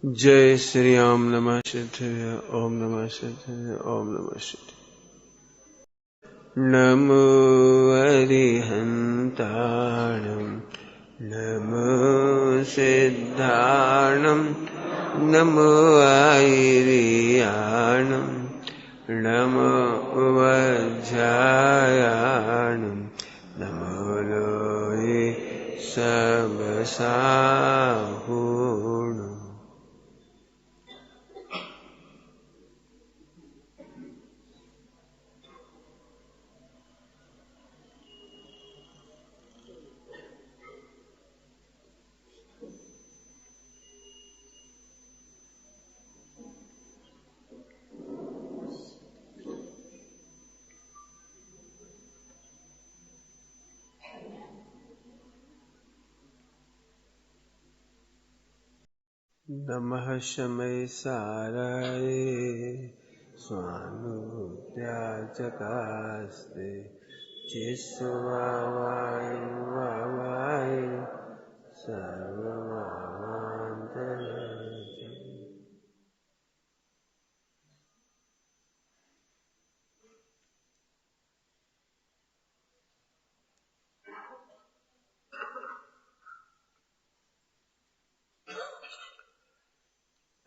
जय श्री राम। नमः शिवाय। ओम नमः शिवाय। ओम नमः शिवाय। नमो अरिहन्ताणं नमो सिद्धाणं नमो आयर्याणं नमो वज्रायाणं नमो लोये सबसाहुणं। नमः शमय साराय स्वानुद्याचकास्ते चिस्वावाय वावाय सर्वमान्तराय।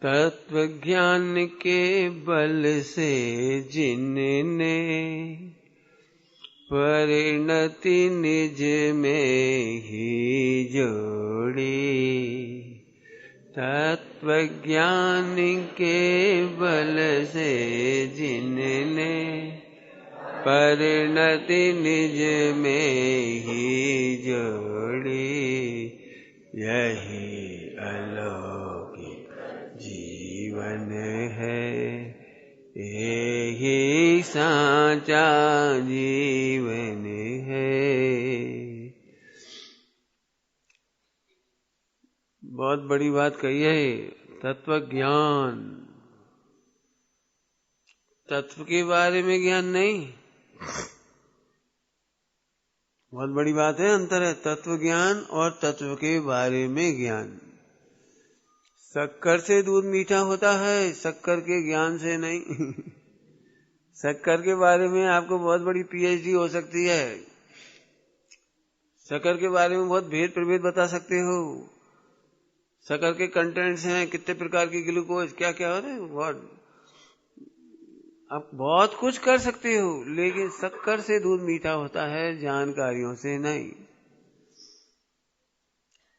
तत्व ज्ञान के बल से जिनने परिणति निज में ही जोड़ी, तत्व ज्ञान के बल से जिनने परिणति निज में ही जोड़ी, यही अलौकिक जीवन है, यही साचा जीवन है। बहुत बड़ी बात कही है। तत्व ज्ञान, तत्व के बारे में ज्ञान नहीं। बहुत बड़ी बात है, अंतर है तत्व ज्ञान और तत्व के बारे में ज्ञान। शक्कर से दूध मीठा होता है, शक्कर के ज्ञान से नहीं। शक्कर के बारे में आपको बहुत बड़ी पीएचडी हो सकती है, शक्कर के बारे में बहुत भेद प्रभेद बता सकते हो। शक्कर के कंटेंट्स हैं, कितने प्रकार की ग्लूकोज, क्या क्या हो रहे, बहुत आप बहुत कुछ कर सकते हो, लेकिन शक्कर से दूध मीठा होता है, जानकारियों से नहीं।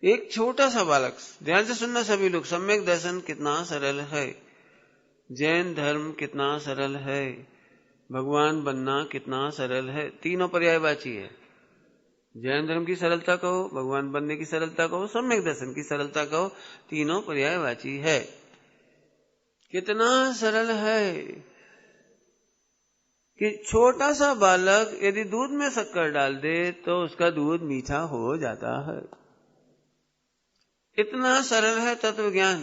एक छोटा सा बालक, ध्यान से सुनना सभी लोग, सम्यक दर्शन कितना सरल है, जैन धर्म कितना सरल है, भगवान बनना कितना सरल है। तीनों पर्यायवाची है। जैन धर्म की सरलता कहो, भगवान बनने की सरलता कहो, सम्यक दर्शन की सरलता कहो, तीनों पर्यायवाची है। कितना सरल है कि छोटा सा बालक यदि दूध में शक्कर डाल दे तो उसका दूध मीठा हो जाता है। इतना सरल है तत्व ज्ञान।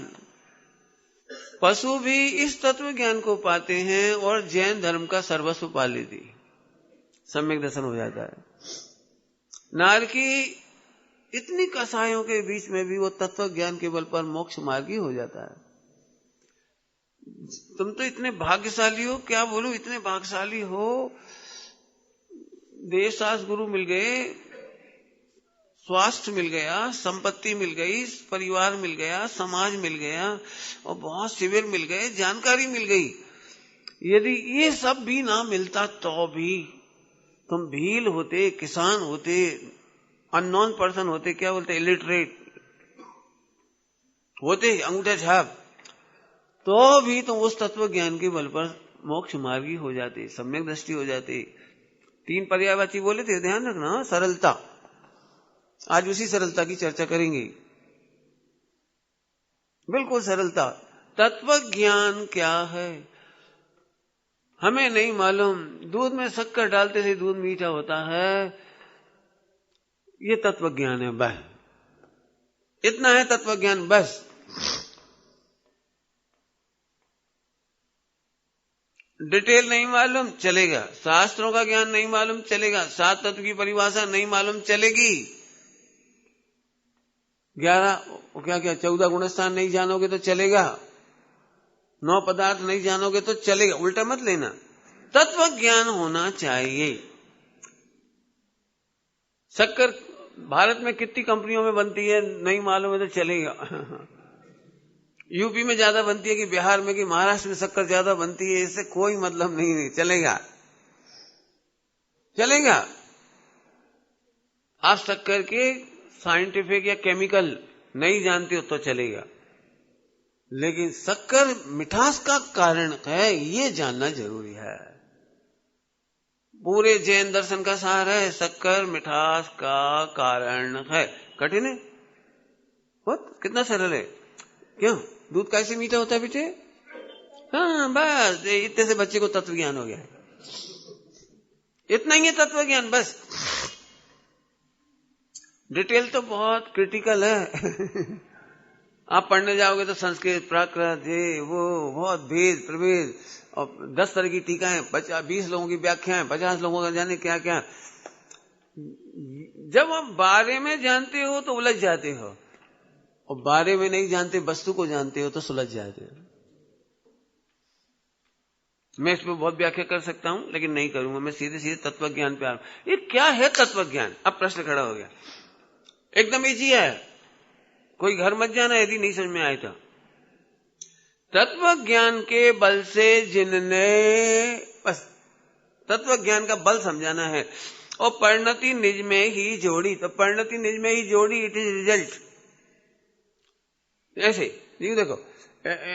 पशु भी इस तत्व ज्ञान को पाते हैं और जैन धर्म का सर्वस्व पा लेती, सम्यक दर्शन हो जाता है। नारकी इतनी कसायों के बीच में भी वो तत्व ज्ञान के बल पर मोक्ष मार्गी हो जाता है। तुम तो इतने भाग्यशाली हो, क्या बोलूं, इतने भाग्यशाली हो, देवशास्त्र गुरु मिल गए, स्वास्थ्य मिल गया, संपत्ति मिल गई, परिवार मिल गया, समाज मिल गया और बहुत शिविर मिल गए, जानकारी मिल गई। यदि ये सब भी ना मिलता तो भी तुम भील होते, किसान होते, अननोन पर्सन होते, क्या बोलते, इलिटरेट होते, अंगूठा छाप, तो भी तुम उस तत्व ज्ञान के बल पर मोक्ष मार्गी हो जाते, सम्यक दृष्टि हो जाते। तीन पर्यायवाची बोले थे, ध्यान रखना। सरलता, आज उसी सरलता की चर्चा करेंगे। बिल्कुल सरलता। तत्व ज्ञान क्या है हमें नहीं मालूम। दूध में शक्कर डालते से दूध मीठा होता है, ये तत्व ज्ञान है, बस इतना है तत्व ज्ञान, बस। डिटेल नहीं मालूम चलेगा, शास्त्रों का ज्ञान नहीं मालूम चलेगा, सात तत्व की परिभाषा नहीं मालूम चलेगी, 11 क्या क्या 14 गुणस्थान नहीं जानोगे तो चलेगा, 9 पदार्थ नहीं जानोगे तो चलेगा, उल्टा मत लेना। तत्व ज्ञान होना चाहिए। शक्कर भारत में कितनी कंपनियों में बनती है नहीं मालूम है तो चलेगा। यूपी में ज्यादा बनती है कि बिहार में कि महाराष्ट्र में शक्कर ज्यादा बनती है, इससे कोई मतलब नहीं, चलेगा चलेगा। आप शक्कर के साइंटिफिक या केमिकल नहीं जानते हो तो चलेगा, लेकिन शक्कर मिठास का कारण है ये जानना जरूरी है। पूरे जैन दर्शन का सार है, शक्कर मिठास का कारण है। कठिन है बहुत, कितना सरल है। क्यों? दूध कैसे मीठा होता है बेटे? हाँ बस इतने से बच्चे को तत्व ज्ञान हो गया है, इतना ही है तत्व ज्ञान बस। डिटेल तो बहुत क्रिटिकल है। आप पढ़ने जाओगे तो संस्कृत, प्राकृत, ये वो बहुत भेद प्रभेद, और 10 तरह की टीकाएं, 20 लोगों की व्याख्याएं, 50 लोगों का जाने क्या क्या। जब आप बारे में जानते हो तो उलझ जाते हो, और बारे में नहीं जानते वस्तु को जानते हो तो सुलझ जाते हो। मैं इस पर बहुत व्याख्या कर सकता हूं लेकिन नहीं करूंगा, मैं सीधे सीधे तत्व ज्ञान पे आ रहा हूं। ये क्या है तत्व ज्ञान? अब प्रश्न खड़ा हो गया, एकदम इजी है, कोई घर मत जाना यदि नहीं समझ में आए तो। तत्व ज्ञान के बल से जिनने, बस तत्व ज्ञान का बल समझाना है, और परिणति निज में ही जोड़ी, तो परिणति निज में ही जोड़ी, इट इज रिजल्ट। ऐसे देखो,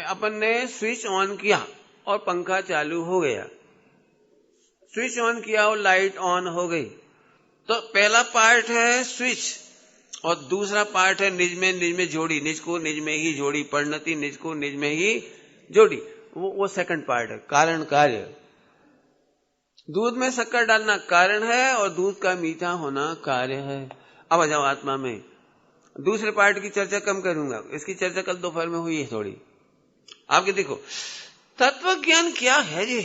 अपन ने स्विच ऑन किया और पंखा चालू हो गया, स्विच ऑन किया और लाइट ऑन हो गई, तो पहला पार्ट है स्विच और दूसरा पार्ट है निज में जोड़ी, निज को निज में ही जोड़ी, परिणति निज को निज में ही जोड़ी, वो सेकंड पार्ट है, कारण कार्य। दूध में शक्कर डालना कारण है और दूध का मीठा होना कार्य है। अब आ जाओ आत्मा में, दूसरे पार्ट की चर्चा कम करूंगा, इसकी चर्चा कल दोपहर में हुई है थोड़ी। आपके देखो तत्व ज्ञान क्या है जी,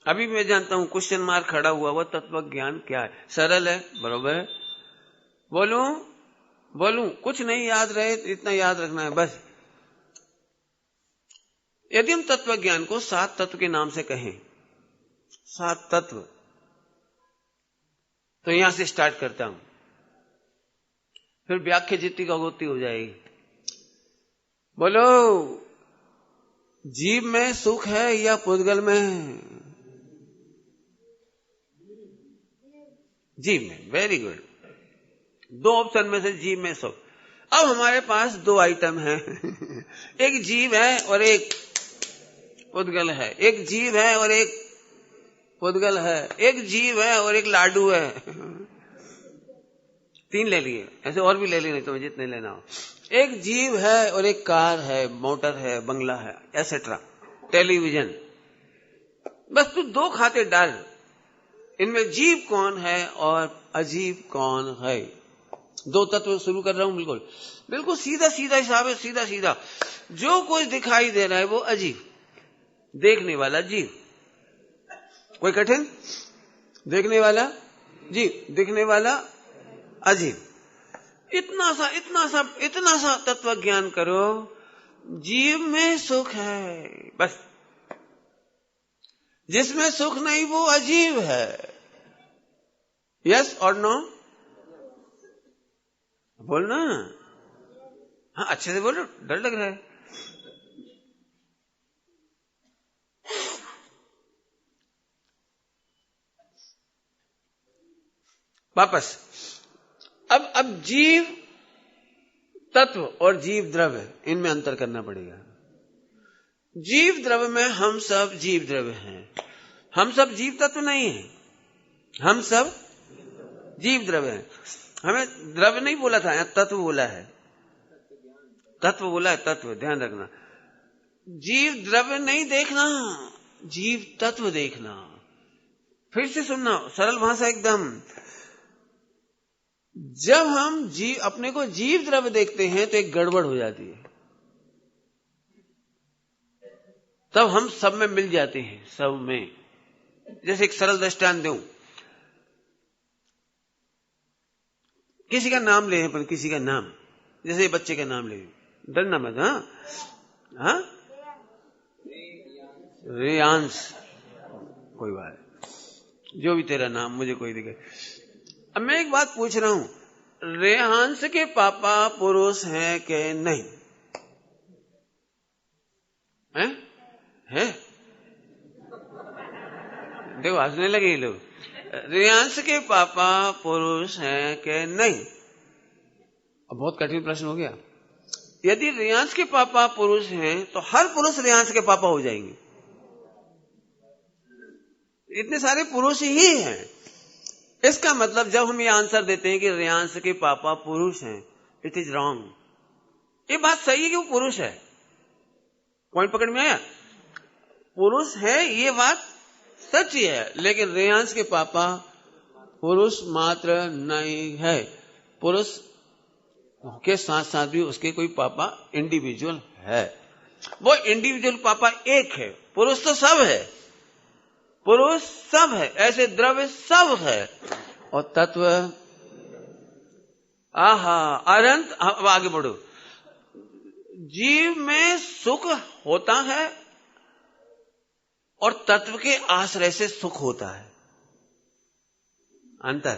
अभी मैं जानता हूं क्वेश्चन मार्क खड़ा हुआ, वो तत्व ज्ञान क्या है? सरल है, बरोबर है, बोलूं कुछ नहीं याद रहे इतना याद रखना है बस। यदि हम तत्व ज्ञान को 7 तत्व के नाम से कहें, 7 तत्व, तो यहां से स्टार्ट करता हूं, फिर व्याख्या जितनी का होती हो जाएगी। बोलो, जीव में सुख है या पुद्गल में? जीव में, वेरी गुड, 2 ऑप्शन में से जीव में सुख। अब हमारे पास 2 आइटम हैं। एक जीव है और एक पुद्गल है, एक जीव है और एक पुद्गल है, एक जीव है और एक लाडू है। 3 ले लिए, ऐसे और भी ले लेने तुम्हें जितने लेना हो। एक जीव है और एक कार है, मोटर है, बंगला है, एसेट्रा, टेलीविजन। बस तू 2 खाते डाल, इनमें जीव कौन है और अजीब कौन है। 2 तत्व शुरू कर रहा हूं, बिल्कुल बिल्कुल सीधा सीधा हिसाब है, सीधा सीधा। जो कुछ दिखाई दे रहा है वो अजीब, देखने वाला जीव। कोई कठिन? देखने वाला जीव, दिखने वाला अजीब। इतना सा तत्व ज्ञान करो, जीव में सुख है, बस जिसमें सुख नहीं वो अजीब है। यस और नो? बोलना, हाँ अच्छे से बोलो, डर लग रहा है। वापस, अब जीव तत्व और जीव द्रव्य, इनमें अंतर करना पड़ेगा। जीव द्रव्य में हम सब जीव द्रव्य हैं, हम सब जीव तत्व नहीं है, हम सब जीव द्रव्य हैं। हमें द्रव्य नहीं बोला था, यहां तत्व बोला है, तत्व बोला है, तत्व, ध्यान रखना। जीव द्रव्य नहीं देखना, जीव तत्व देखना। फिर से सुनना, सरल भाषा एकदम। जब हम अपने को जीव द्रव्य देखते हैं तो एक गड़बड़ हो जाती है, तब हम सब में मिल जाते हैं, सब में। जैसे एक सरल दृष्टांत दूं, किसी का नाम ले, पर किसी का नाम, जैसे बच्चे का नाम ले, डरना मत। हाँ, रेयांश, कोई बात, जो भी तेरा नाम, मुझे कोई दिक्कत। अब मैं एक बात पूछ रहा हूं, रेयांश के पापा पुरुष हैं कि नहीं? है? देखो हंसने लगे ये लोग। रेयांश के पापा पुरुष हैं कि नहीं? अब बहुत कठिन प्रश्न हो गया। यदि रेयांश के पापा पुरुष हैं तो हर पुरुष रेयांश के पापा हो जाएंगे। इतने सारे पुरुष ही हैं। इसका मतलब जब हम ये आंसर देते हैं कि रेयांश के पापा पुरुष हैं, इट इज रॉन्ग। ये बात सही है कि वो पुरुष है, पॉइंट पकड़ में आया? पुरुष है, ये बात सच ही है, लेकिन रेयांश के पापा पुरुष मात्र नहीं है। पुरुष के साथ साथ भी उसके कोई पापा इंडिविजुअल है। वो इंडिविजुअल पापा एक है। पुरुष तो सब है, पुरुष सब है, ऐसे द्रव्य सब है, और तत्व अनंत। अब आगे बढ़ो। जीव में सुख होता है और तत्व के आश्रय से सुख होता है। अंतर,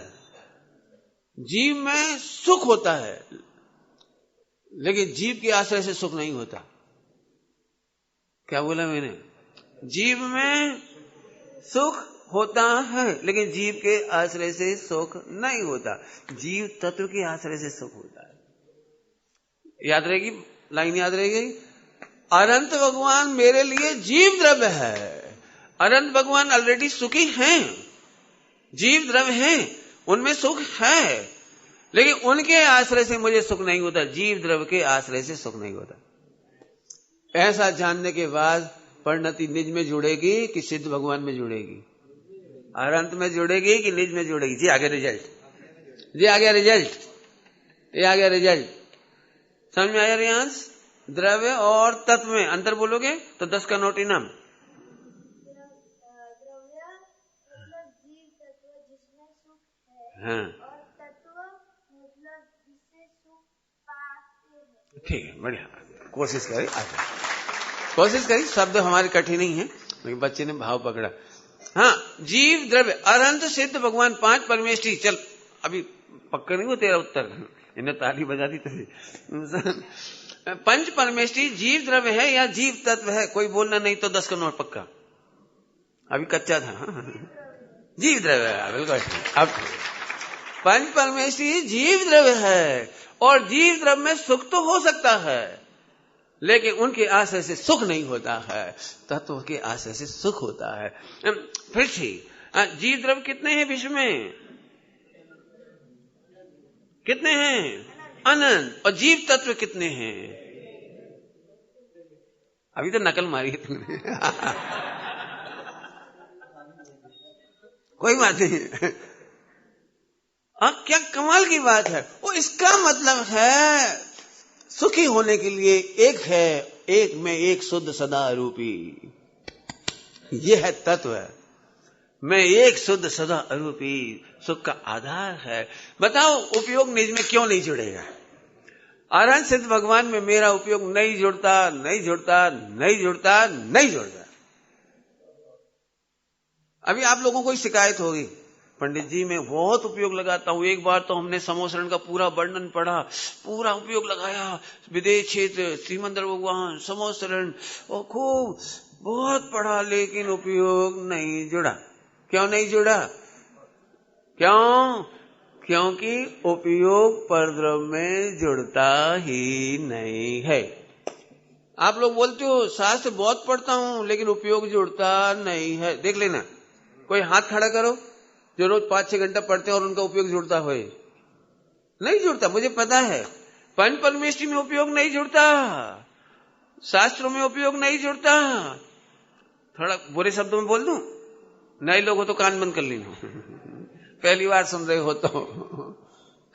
जीव में सुख होता है लेकिन जीव के आश्रय से सुख नहीं होता। क्या बोला मैंने? जीव में सुख होता है लेकिन जीव के आश्रय से सुख नहीं होता। जीव तत्व के आश्रय से सुख होता है। याद रहेगी लाइन? याद रहेगी? अनंत भगवान मेरे लिए जीव द्रव्य है। अनंत भगवान ऑलरेडी सुखी हैं, जीव द्रव्य हैं, उनमें सुख है, लेकिन उनके आश्रय से मुझे सुख नहीं होता, जीव द्रव्य के आश्रय से सुख नहीं होता। ऐसा जानने के बाद परिणति निज में जुड़ेगी कि सिद्ध भगवान में जुड़ेगी? अनंत में जुड़ेगी कि निज में जुड़ेगी? जी आ गया रिजल्ट, जी आ गया रिजल्ट, ये आ गया रिजल्ट। समझ में आया? रेयांश द्रव्य और तत्व में अंतर बोलोगे तो 10 का नोट इनाम। हाँ ठीक है, बढ़िया, कोशिश करी, कोशिश करी। शब्द हमारे कठिन नहीं है लेकिन बच्चे ने भाव पकड़ा। हाँ, जीव द्रव्य अनंत सिद्ध भगवान 5 परमेष्ठी। चल अभी पक्का नहीं हो तेरा उत्तर, इन्हें ताली बजा दी तेरी। 5 परमेष्ठी जीव द्रव्य है या जीव तत्व है? कोई बोलना नहीं तो 10 का नोट पक्का। अभी कच्चा था। जीव द्रव्य है, बिल्कुल। अब 5 परमेष्ठी जीव द्रव्य है, और जीव द्रव्य में सुख तो हो सकता है लेकिन उनके आश्रय से सुख नहीं होता है, तत्व के आश्रय से सुख होता है। फिर ठीक, जीव द्रव्य कितने हैं विश्व में? कितने हैं? अनंत। और जीव तत्व कितने हैं? अभी तो नकल मारी है तुमने। कोई बात नहीं। क्या कमाल की बात है। वो इसका मतलब है सुखी होने के लिए एक है, एक में एक शुद्ध सदा रूपी, ये है तत्व। मैं एक शुद्ध सदा अरूपी सुख का आधार है। बताओ उपयोग निज में क्यों नहीं जुड़ेगा? अरहंत सिद्ध भगवान में मेरा उपयोग नहीं जुड़ता, नहीं जुड़ता, नहीं जुड़ता, नहीं जुड़ता। अभी आप लोगों को शिकायत होगी, पंडित जी मैं बहुत उपयोग लगाता हूं। एक बार तो हमने समोसरण का पूरा वर्णन पढ़ा, पूरा उपयोग लगाया, विदेश क्षेत्र, श्रीमंदर भगवान, समोसरण, और खूब बहुत पढ़ा, लेकिन उपयोग नहीं जुड़ा। क्यों नहीं जुड़ा? क्यों? क्योंकि उपयोग परद्रव्य में जुड़ता ही नहीं है। आप लोग बोलते हो शास्त्र बहुत पढ़ता हूं लेकिन उपयोग जुड़ता नहीं है। देख लेना, कोई हाथ खड़ा करो जो रोज 5-6 घंटा पढ़ते हैं और उनका उपयोग जुड़ता हो। नहीं जुड़ता, मुझे पता है। पंच परमेष्ठी में उपयोग नहीं जुड़ता, शास्त्रों में उपयोग नहीं जुड़ता। थोड़ा बुरे शब्दों में बोल दूं, नए लोग हो तो कान बंद कर लेना। पहली बार सुन रहे हो तो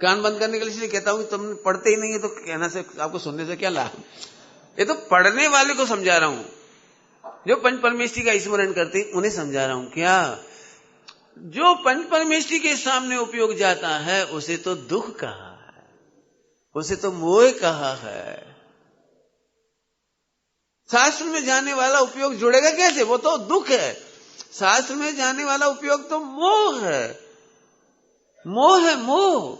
कान बंद करने के लिए इसलिए कहता हूं कि तुम पढ़ते ही नहीं है तो कहना से आपको सुनने से क्या लाभ। ये तो पढ़ने वाले को समझा रहा हूं, जो पंच परमेष्ठी का स्मरण करते उन्हें समझा रहा हूं। क्या जो पंच परमेष्ठी के सामने उपयोग जाता है उसे तो दुख कहा है, उसे तो मोह कहा है। शास्त्र में जाने वाला उपयोग जुड़ेगा कैसे? वो तो दुख है। शास्त्र में जाने वाला उपयोग तो मोह है, मोह है, मोह।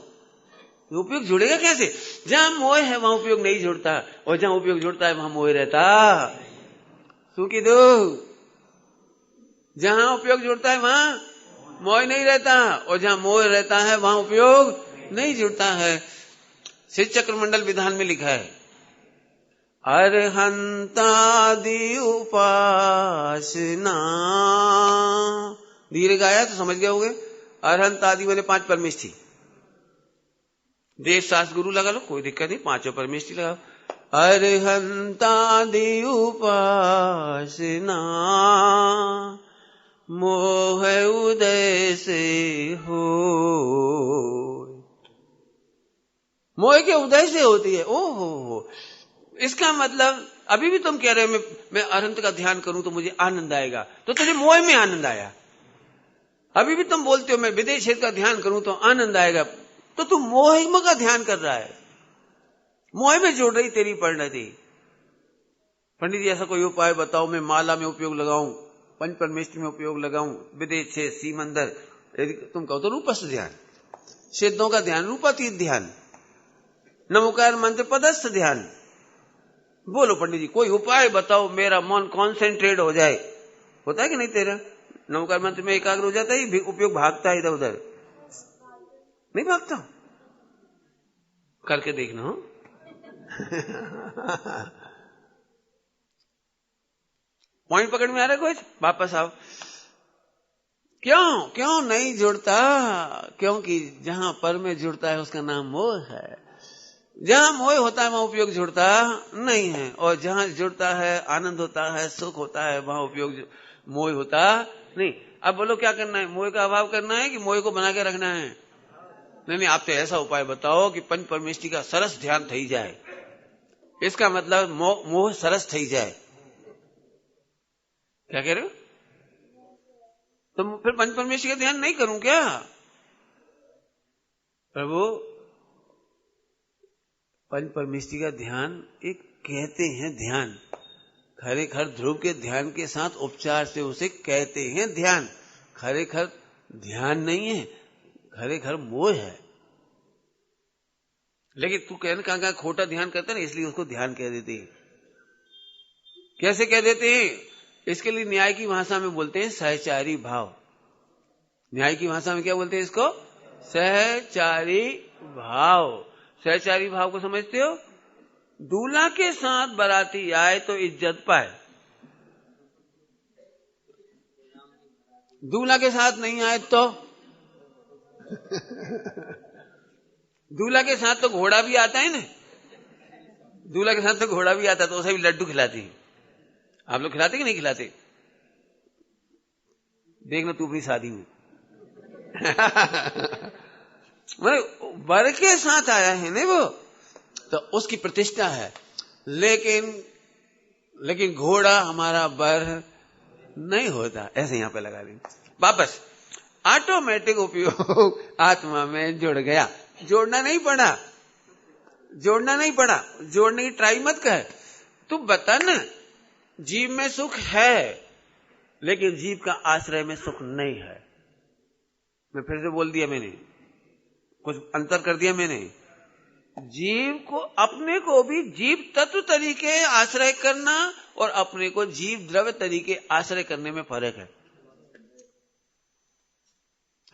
उपयोग जुड़ेगा कैसे? जहां मोह है वहां उपयोग नहीं जुड़ता, और जहां उपयोग जुड़ता है वहां मोह रहता। सुखी दो। जहां उपयोग जुड़ता है वहां मोह नहीं रहता, और जहां मोह रहता है वहां उपयोग नहीं जुड़ता है। श्री चक्रमंडल विधान में लिखा है, अरहंतादि उपासना। धीरे गाया तो समझ गए होगे। अरहंतादि मैंने 5 परमेष्ठी। देव शास्त्र गुरु लगा लो, कोई दिक्कत नहीं, 5 परमेष्ठी लगाओ। अरहंतादि उपासना मोह उदय से हो। मोह के उदय से होती है। ओहो, इसका मतलब अभी भी तुम कह रहे हो मैं अरहंत का ध्यान करूं तो मुझे आनंद आएगा, तो तुझे मोह में आनंद आया। अभी भी तुम बोलते हो मैं विदेश क्षेत्र का ध्यान करूं तो आनंद आएगा, तो तू मोह का ध्यान कर रहा है। मोह में जोड़ रही तेरी परिणति। पंडित जी ऐसा कोई उपाय बताओ, मैं माला में उपयोग लगाऊं, पंच परमेष्ठी में उपयोग लगाऊं, विदेश क्षेत्र, सीमंदर। यदि तुम कहो तो रूपस्थ ध्यान, सिद्धों का ध्यान, रूपातीत ध्यान, नमोकार मंत्र पदस्थ ध्यान। बोलो पंडित जी कोई उपाय बताओ, मेरा मन कॉन्सेंट्रेट हो जाए। होता है कि नहीं तेरा? नमोकार मंत्र में एकाग्र हो जाता है, उपयोग भागता है इधर उधर? नहीं भागता। करके देखना हो। पॉइंट पकड़ में आ रहा है कुछ? वापस आओ। क्यों नहीं जुड़ता? क्योंकि जहां पर में जुड़ता है उसका नाम मोह है। जहां मोह होता है वहां उपयोग जुड़ता नहीं है, और जहां जुड़ता है, आनंद होता है, सुख होता है, वहां उपयोग मोह होता नहीं। अब बोलो क्या करना है? मोह का अभाव करना है कि मोह को बना के रखना है? नहीं, आप तो ऐसा उपाय बताओ कि पंच परमेष्ठी का सरस ध्यान थई जाए। इसका मतलब मोह सरस थई जाए। क्या कह रहे हो? तो फिर पंच परमेष्ठी का ध्यान नहीं करूं क्या? प्रभु पंच परमेष्ठी का ध्यान एक कहते हैं ध्यान, खरेखर ध्रुव के ध्यान के साथ उपचार से उसे कहते हैं ध्यान। खरेखर ध्यान नहीं है, खरेखर मोह है। लेकिन तू कहने कहां खोटा ध्यान करता है ना, इसलिए उसको ध्यान कह देते हैं। कैसे कह देते हैं? इसके लिए न्याय की भाषा में बोलते हैं सहचारी भाव। न्याय की भाषा में क्या बोलते हैं इसको? सहचारी भाव। सहचारी भाव को समझते हो? दूल्हा के साथ बाराती आए तो इज्जत पाए, दूल्हा के साथ नहीं आए तो दूल्हा के साथ तो घोड़ा भी आता है ना, दूल्हा के साथ तो घोड़ा भी आता, तो उसे भी लड्डू खिलाती है। आप लोग खिलाते कि नहीं खिलाते? देखना तू अपनी शादी में। वर के साथ आया है ना वो, तो उसकी प्रतिष्ठा है। लेकिन घोड़ा हमारा वर नहीं होता। ऐसे यहां पे लगा लेंगे। वापस ऑटोमेटिक उपयोग आत्मा में जुड़ गया। जोड़ना नहीं पड़ा, जोड़ना नहीं पड़ा, जोड़ने की ट्राई मत कर। तू बता ना, जीव में सुख है लेकिन जीव का आश्रय में सुख नहीं है। मैं फिर से बोल दिया, मैंने कुछ अंतर कर दिया। मैंने जीव को, अपने को भी जीव तत्व तरीके आश्रय करना और अपने को जीव द्रव्य तरीके आश्रय करने में फर्क है।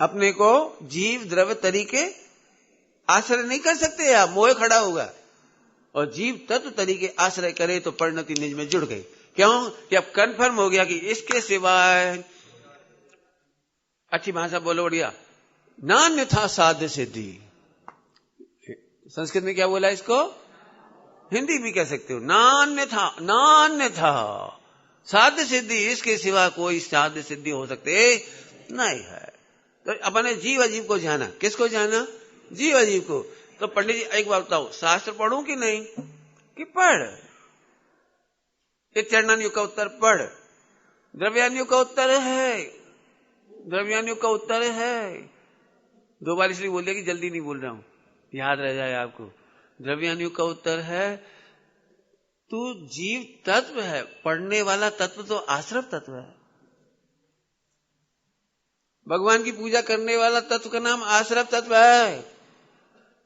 अपने को जीव द्रव्य तरीके आश्रय नहीं कर सकते आप, मोह खड़ा होगा। और जीव तत्व तरीके आश्रय करे तो परिणति निज में जुड़ गई। क्यों? कि अब कंफर्म हो गया कि इसके सिवाय, अच्छी भाषा बोलो बढ़िया, नान्यथा साध्य सिद्धि। संस्कृत में क्या बोला इसको? हिंदी भी कह सकते हो। नान्यथा, नान्यथा साध्य सिद्धि, इसके सिवा कोई साध्य सिद्धि हो सकते नहीं है। तो अपने जीव अजीव को जाना। किसको जाना? जीव अजीव को। तो पंडित जी एक बात बताओ, शास्त्र पढ़ूं कि नहीं? कि पढ़। इस चरणान युग का उत्तर पढ़। द्रव्यान युग का उत्तर है, द्रव्यान युग का उत्तर है। 2 बार इसलिए बोल दिया कि जल्दी नहीं बोल रहा हूं, याद रह जाए आपको। द्रव्यान युग का उत्तर है तू जीव तत्व है, पढ़ने वाला तत्व तो आश्रव तत्व है। भगवान की पूजा करने वाला तत्व का नाम आश्रव तत्व है,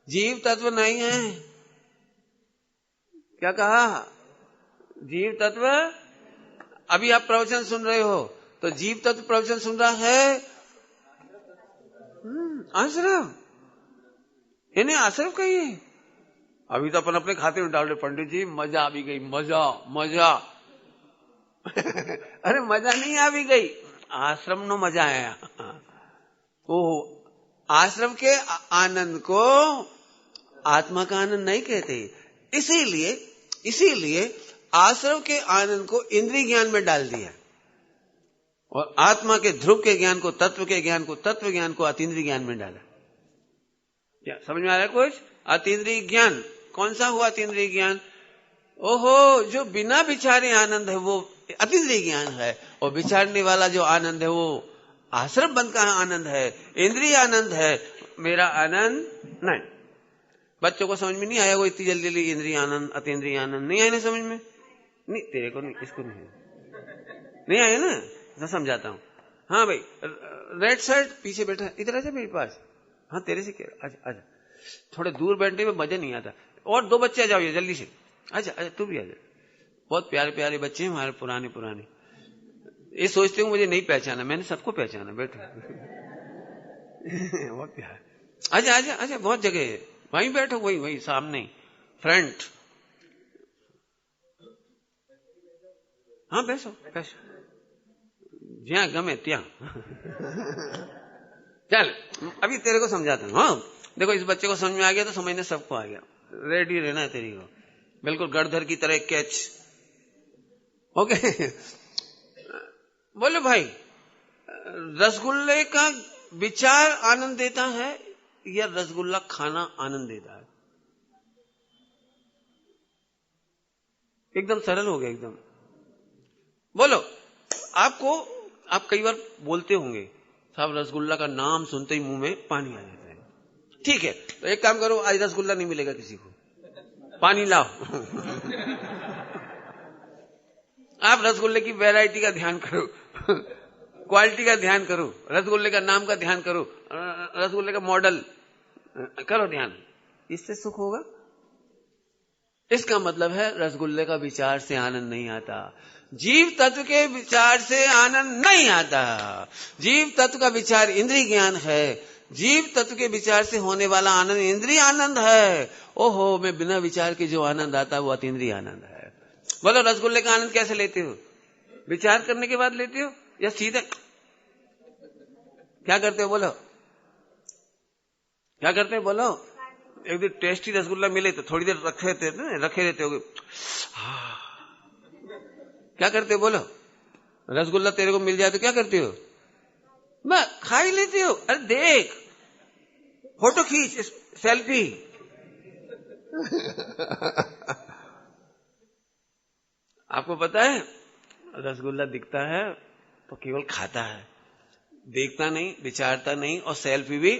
जीव तत्व नहीं है। क्या कहा? जीव तत्व। अभी आप प्रवचन सुन रहे हो तो जीव तत्व प्रवचन सुन रहा है आश्रव, इन्हें आश्रव कहिए। अभी तो अपन अपने खाते में डाल रहे पंडित जी, मजा आ भी गई, मजा मजा अरे मजा नहीं आ भी गई, आश्रम नो मजा आया। ओ आश्रम के आनंद को आत्मा का आनंद नहीं कहते, इसीलिए आश्रम के आनंद को इंद्रिय ज्ञान में डाल दिया और आत्मा के ध्रुव के ज्ञान को, तत्व के ज्ञान को, तत्व ज्ञान को अतीन्द्रिय ज्ञान में डाला। क्या समझ में आ रहा है कुछ? अतीन्द्रिय ज्ञान कौन सा हुआ? अतीन्द्रिय ज्ञान ओहो, जो बिना विचारे आनंद है वो अतीन्द्रिय ज्ञान है, और विचारने वाला जो आनंद है वो आश्रम बंद का आनंद है, इंद्रिय आनंद है, मेरा आनंद नहीं। बच्चों को समझ में नहीं आया वो इतनी जल्दी इंद्रिय आनंद अतीन्द्रिय आनंद नहीं आया ना समझ में? नहीं, तेरे को नहीं, इसको नहीं आया ना, मैं समझाता हूं। हाँ भाई, रेड शर्ट पीछे बैठा, इधर आजा मेरे पास। हाँ तेरे से क्या, आजा आजा, थोड़े दूर बैठने में मजा नहीं आता। और दो बच्चे आ जाओ ये जल्दी से, आजा आजा तू भी आजा। बहुत प्यारे प्यारे बच्चे हैं हमारे, पुराने पुराने। ये सोचते हो मुझे नहीं पहचाना, मैंने सबको पहचाना, बैठो बहुत प्यार। आजा आजा आजा, बहुत जगह है, वहीं बैठो, वहीं सामने फ्रंट। हाँ बैठो बैठो, ज्યાં गमे ત્યાં। चल अभी तेरे को समझाता हूँ। हाँ देखो, इस बच्चे को समझ में आ गया तो समझने सबको आ गया। रेडी रहना है तेरी को, बिल्कुल गड़धर की तरह कैच। ओके बोलो भाई, रसगुल्ले का विचार आनंद देता है या रसगुल्ला खाना आनंद देता है? एकदम सरल हो गया एकदम। बोलो, आप कई बार बोलते होंगे साहब रसगुल्ला का नाम सुनते ही मुंह में पानी आ जाता है। ठीक है, तो एक काम करो, आज रसगुल्ला नहीं मिलेगा किसी को, पानी लाओ। आप रसगुल्ले की वैरायटी का ध्यान करो, क्वालिटी का ध्यान करो, रसगुल्ले का नाम का ध्यान करो, रसगुल्ले का मॉडल करो ध्यान, इससे सुख होगा। इसका मतलब है रसगुल्ले का विचार से आनंद नहीं आता, जीव तत्व के विचार से आनंद नहीं आता। जीव तत्व का विचार इंद्रिय ज्ञान है, जीव तत्व के विचार से होने वाला आनंद इंद्रिय आनंद है। ओहो, मैं बिना विचार के जो आनंद आता है वो अतीन्द्रिय आनंद है। बोलो, रसगुल्ले का आनंद कैसे लेते हो? विचार करने के बाद लेते हो या सीधे? क्या करते हो बोलो, क्या करते हो बोलो? एक दिन टेस्टी रसगुल्ला मिले तो थोड़ी देर रखे रहते हो। क्या करते हो बोलो? रसगुल्ला तेरे को मिल जाए तो क्या करते हो? मैं खा ही लेते हो। अरे देख, फोटो खींच, सेल्फी। आपको पता है रसगुल्ला दिखता है तो केवल खाता है, देखता नहीं, विचारता नहीं और सेल्फी भी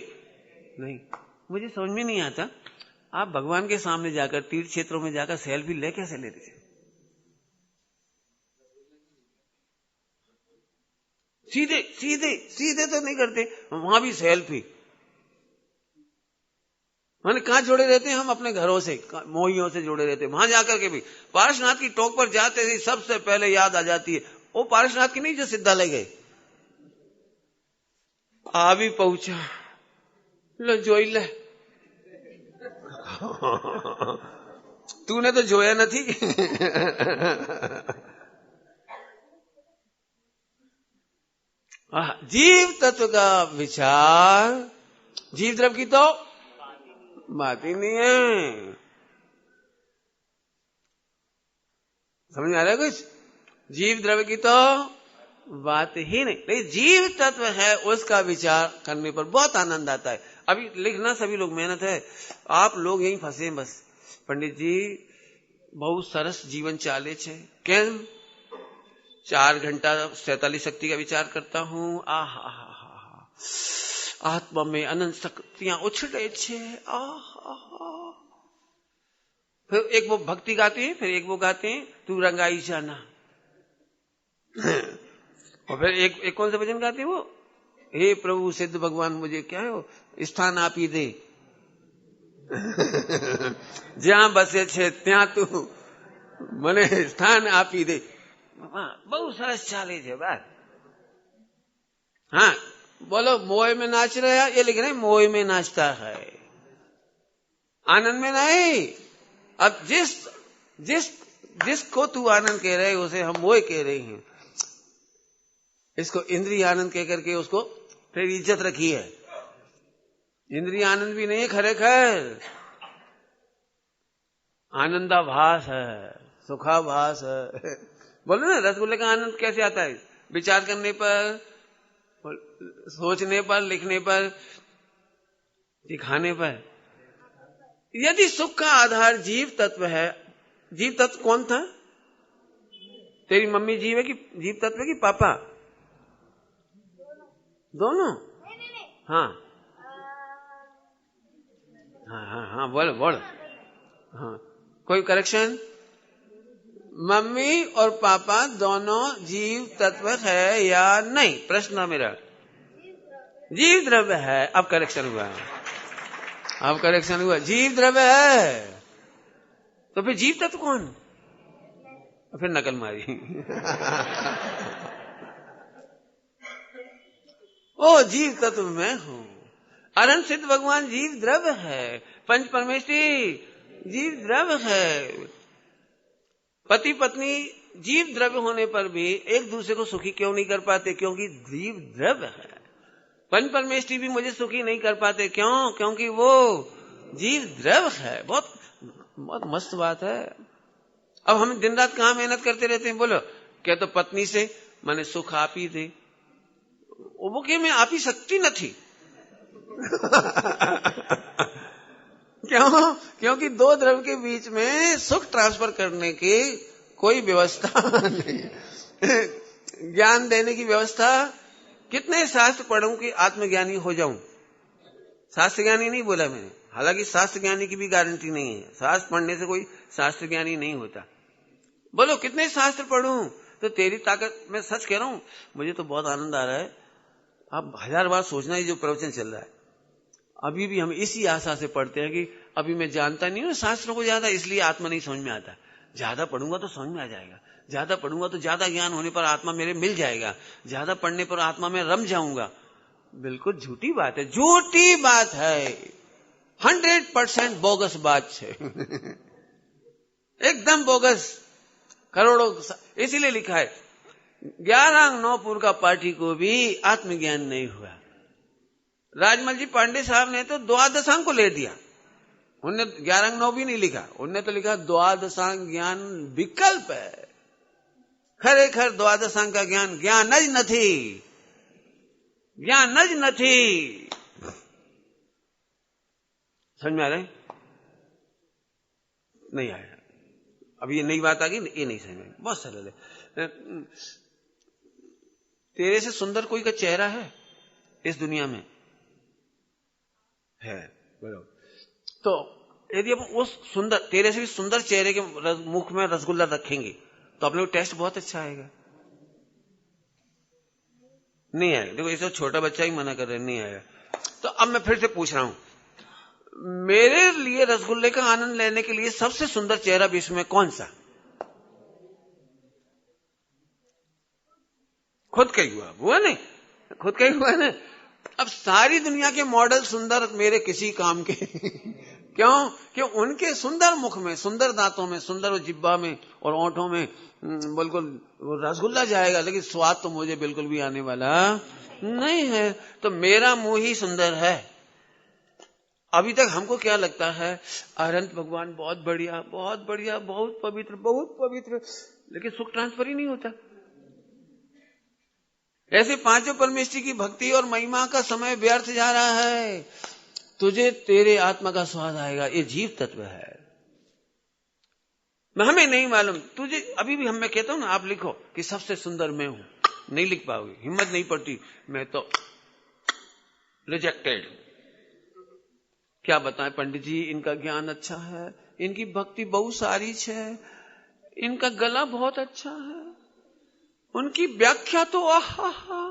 नहीं। मुझे समझ में नहीं आता, आप भगवान के सामने जाकर, तीर्थ क्षेत्रों में जाकर सेल्फी ले कैसे लेते थे? सीधे सीधे सीधे तो नहीं करते, वहां भी सेल्फी। माने कहां जुड़े रहते हैं हम? अपने घरों से, मोहियों से जुड़े रहते हैं। वहां जाकर के भी पार्श्वनाथ की टोक पर जाते ही सबसे पहले याद आ जाती है वो पार्श्वनाथ की नहीं जो सिद्धालय गए। आ भी पहुंचा, लो जोई ले। तूने तो जोया नहीं। जीव तत्व का विचार, जीव द्रव्य की तो बात ही नहीं है। समझ में आ रहा है कुछ? जीव द्रव्य की तो बात ही नहीं, लेकिन जीव तत्व है उसका विचार करने पर बहुत आनंद आता है। अभी लिखना सभी लोग, मेहनत है, आप लोग यहीं फंसे बस। पंडित जी बहुत सरस जीवन चाले छे, केम 4 घंटा 47 शक्ति का विचार करता हूं, आत्मा में अनंत शक्तियां उछळे छे, फिर एक वो भक्ति गाते हैं, फिर एक वो गाते हैं तू रंगाई जाना, और फिर एक कौन सा भजन गाते हैं वो, हे प्रभु सिद्ध भगवान मुझे क्या है वो, स्थान आप ही दे जहां बसे छे ત્યાં तू મને स्थान आप ही दे। बहुत सरस चाले છે बात। हाँ बोलो, मोह में नाच रहा है ये, लेकिन नहीं मोह में नाचता है, आनंद में नहीं। अब जिसको तू आनंद कह रहे उसे हम मोह कह रहे हैं। इसको इंद्रिय आनंद कह करके उसको फिर इज्जत रखी है। इंद्रिय आनंद भी नहीं है, खरेखर आनंदाभास है, सुखाभास है। बोलो ना, रसगुल्ले का आनंद कैसे आता है? विचार करने पर, सोचने पर, लिखने पर, दिखाने पर। यदि सुख का आधार जीव तत्व है, जीव तत्व कौन था? तेरी मम्मी जीव है कि जीव तत्व है कि पापा? दोनों? हाँ हाँ हाँ हाँ, बोल बोल। हाँ, कोई करेक्शन? मम्मी और पापा दोनों जीव तत्व है या नहीं? प्रश्न मेरा। जीव द्रव्य है। अब करेक्शन हुआ, अब करेक्शन हुआ, जीव द्रव्य है। तो फिर जीव तत्व कौन? फिर नकल मारी। ओ जीव तत्व मैं हूं। अनंत सिद्ध भगवान जीव द्रव्य है, पंच परमेष्ठी जीव द्रव्य है। पति पत्नी जीव द्रव्य होने पर भी एक दूसरे को सुखी क्यों नहीं कर पाते? क्योंकि जीव द्रव्य है। पंच परमेष्ठी भी मुझे सुखी नहीं कर पाते, क्यों? क्योंकि वो जीव द्रव्य है। बहुत बहुत मस्त बात है। अब हम दिन रात कहां मेहनत करते रहते हैं? बोलो, क्या तो पत्नी से माने सुख आप ही दे, वो कि मैं आप ही सकती नहीं। क्यों? क्योंकि दो द्रव्य के बीच में सुख ट्रांसफर करने की कोई व्यवस्था नहीं। ज्ञान देने की व्यवस्था। कितने शास्त्र पढ़ूं कि आत्मज्ञानी हो जाऊं? शास्त्र ज्ञानी नहीं बोला मैंने, हालांकि शास्त्र ज्ञानी की भी गारंटी नहीं है। शास्त्र पढ़ने से कोई शास्त्र ज्ञानी नहीं होता। बोलो, कितने शास्त्र पढ़ूं? तो तेरी ताकत, मैं सच कह रहा हूं, मुझे तो बहुत आनंद आ रहा है। आप 1000 बार सोचना, ये जो प्रवचन चल रहा है, अभी भी हम इसी आशा से पढ़ते हैं कि अभी मैं जानता नहीं हूं शास्त्रों को ज्यादा, इसलिए आत्मा नहीं समझ में आता। ज्यादा पढ़ूंगा तो समझ में आ जाएगा, ज्यादा पढ़ूंगा तो ज्यादा ज्ञान होने पर आत्मा मेरे मिल जाएगा, ज्यादा पढ़ने पर आत्मा में रम जाऊंगा। बिल्कुल झूठी बात है, झूठी बात है, 100% बोगस बात है। एकदम बोगस, करोड़ों। इसीलिए लिखा है 11 नौपुर का पाठी को भी आत्मज्ञान नहीं हुआ। राजमल जी पांडे साहब ने तो द्वादशांग को ले दिया, उनने 11 9 भी नहीं लिखा, उनने तो लिखा द्वादशांग ज्ञान विकल्प है। खरेखर द्वादशांग का ज्ञान ज्ञानज नहीं, ज्ञानज नहीं। समझ में आ रहा है? नहीं आया। अब ये नई बात आ गई, ये नहीं समझ में, बहुत सरल है। तेरे से सुंदर कोई का चेहरा है इस दुनिया में? है, बोलो। तो यदि हम उस सुंदर, तेरे से भी सुंदर चेहरे के मुख में रसगुल्ला रखेंगे तो अपने को टेस्ट बहुत अच्छा आएगा। नहीं आएगा। देखो, इसे छोटा बच्चा ही मना कर रहे, नहीं आएगा। तो अब मैं फिर से पूछ रहा हूं, मेरे लिए रसगुल्ले का आनंद लेने के लिए सबसे सुंदर चेहरा विश्व में कौन सा? खुद का ही हुआ नहीं, खुद का ही हुआ ना। अब सारी दुनिया के मॉडल सुंदर मेरे किसी काम के। क्यों? कि उनके सुंदर मुख में, सुंदर दांतों में, सुंदर जिब्बा में और ओंठों में बिल्कुल रसगुल्ला जाएगा, लेकिन स्वाद तो मुझे बिल्कुल भी आने वाला नहीं है। तो मेरा मुंह ही सुंदर है। अभी तक हमको क्या लगता है, अनंत भगवान बहुत बढ़िया, बहुत बढ़िया, बहुत पवित्र, बहुत पवित्र, लेकिन सुख ट्रांसफर ही नहीं होता। ऐसे पांचों परमेष्ठी की भक्ति और महिमा का समय व्यर्थ जा रहा है। तुझे तेरे आत्मा का स्वाद आएगा, ये जीव तत्व है। हमें नहीं मालूम, तुझे अभी भी मैं कहता हूं ना, आप लिखो कि सबसे सुंदर मैं हूं, नहीं लिख पाओगे, हिम्मत नहीं पड़ती। मैं तो रिजेक्टेड। क्या बताएं पंडित जी, इनका ज्ञान अच्छा है, इनकी भक्ति बहुत सारी है, इनका गला बहुत अच्छा है, उनकी व्याख्या तो आहा,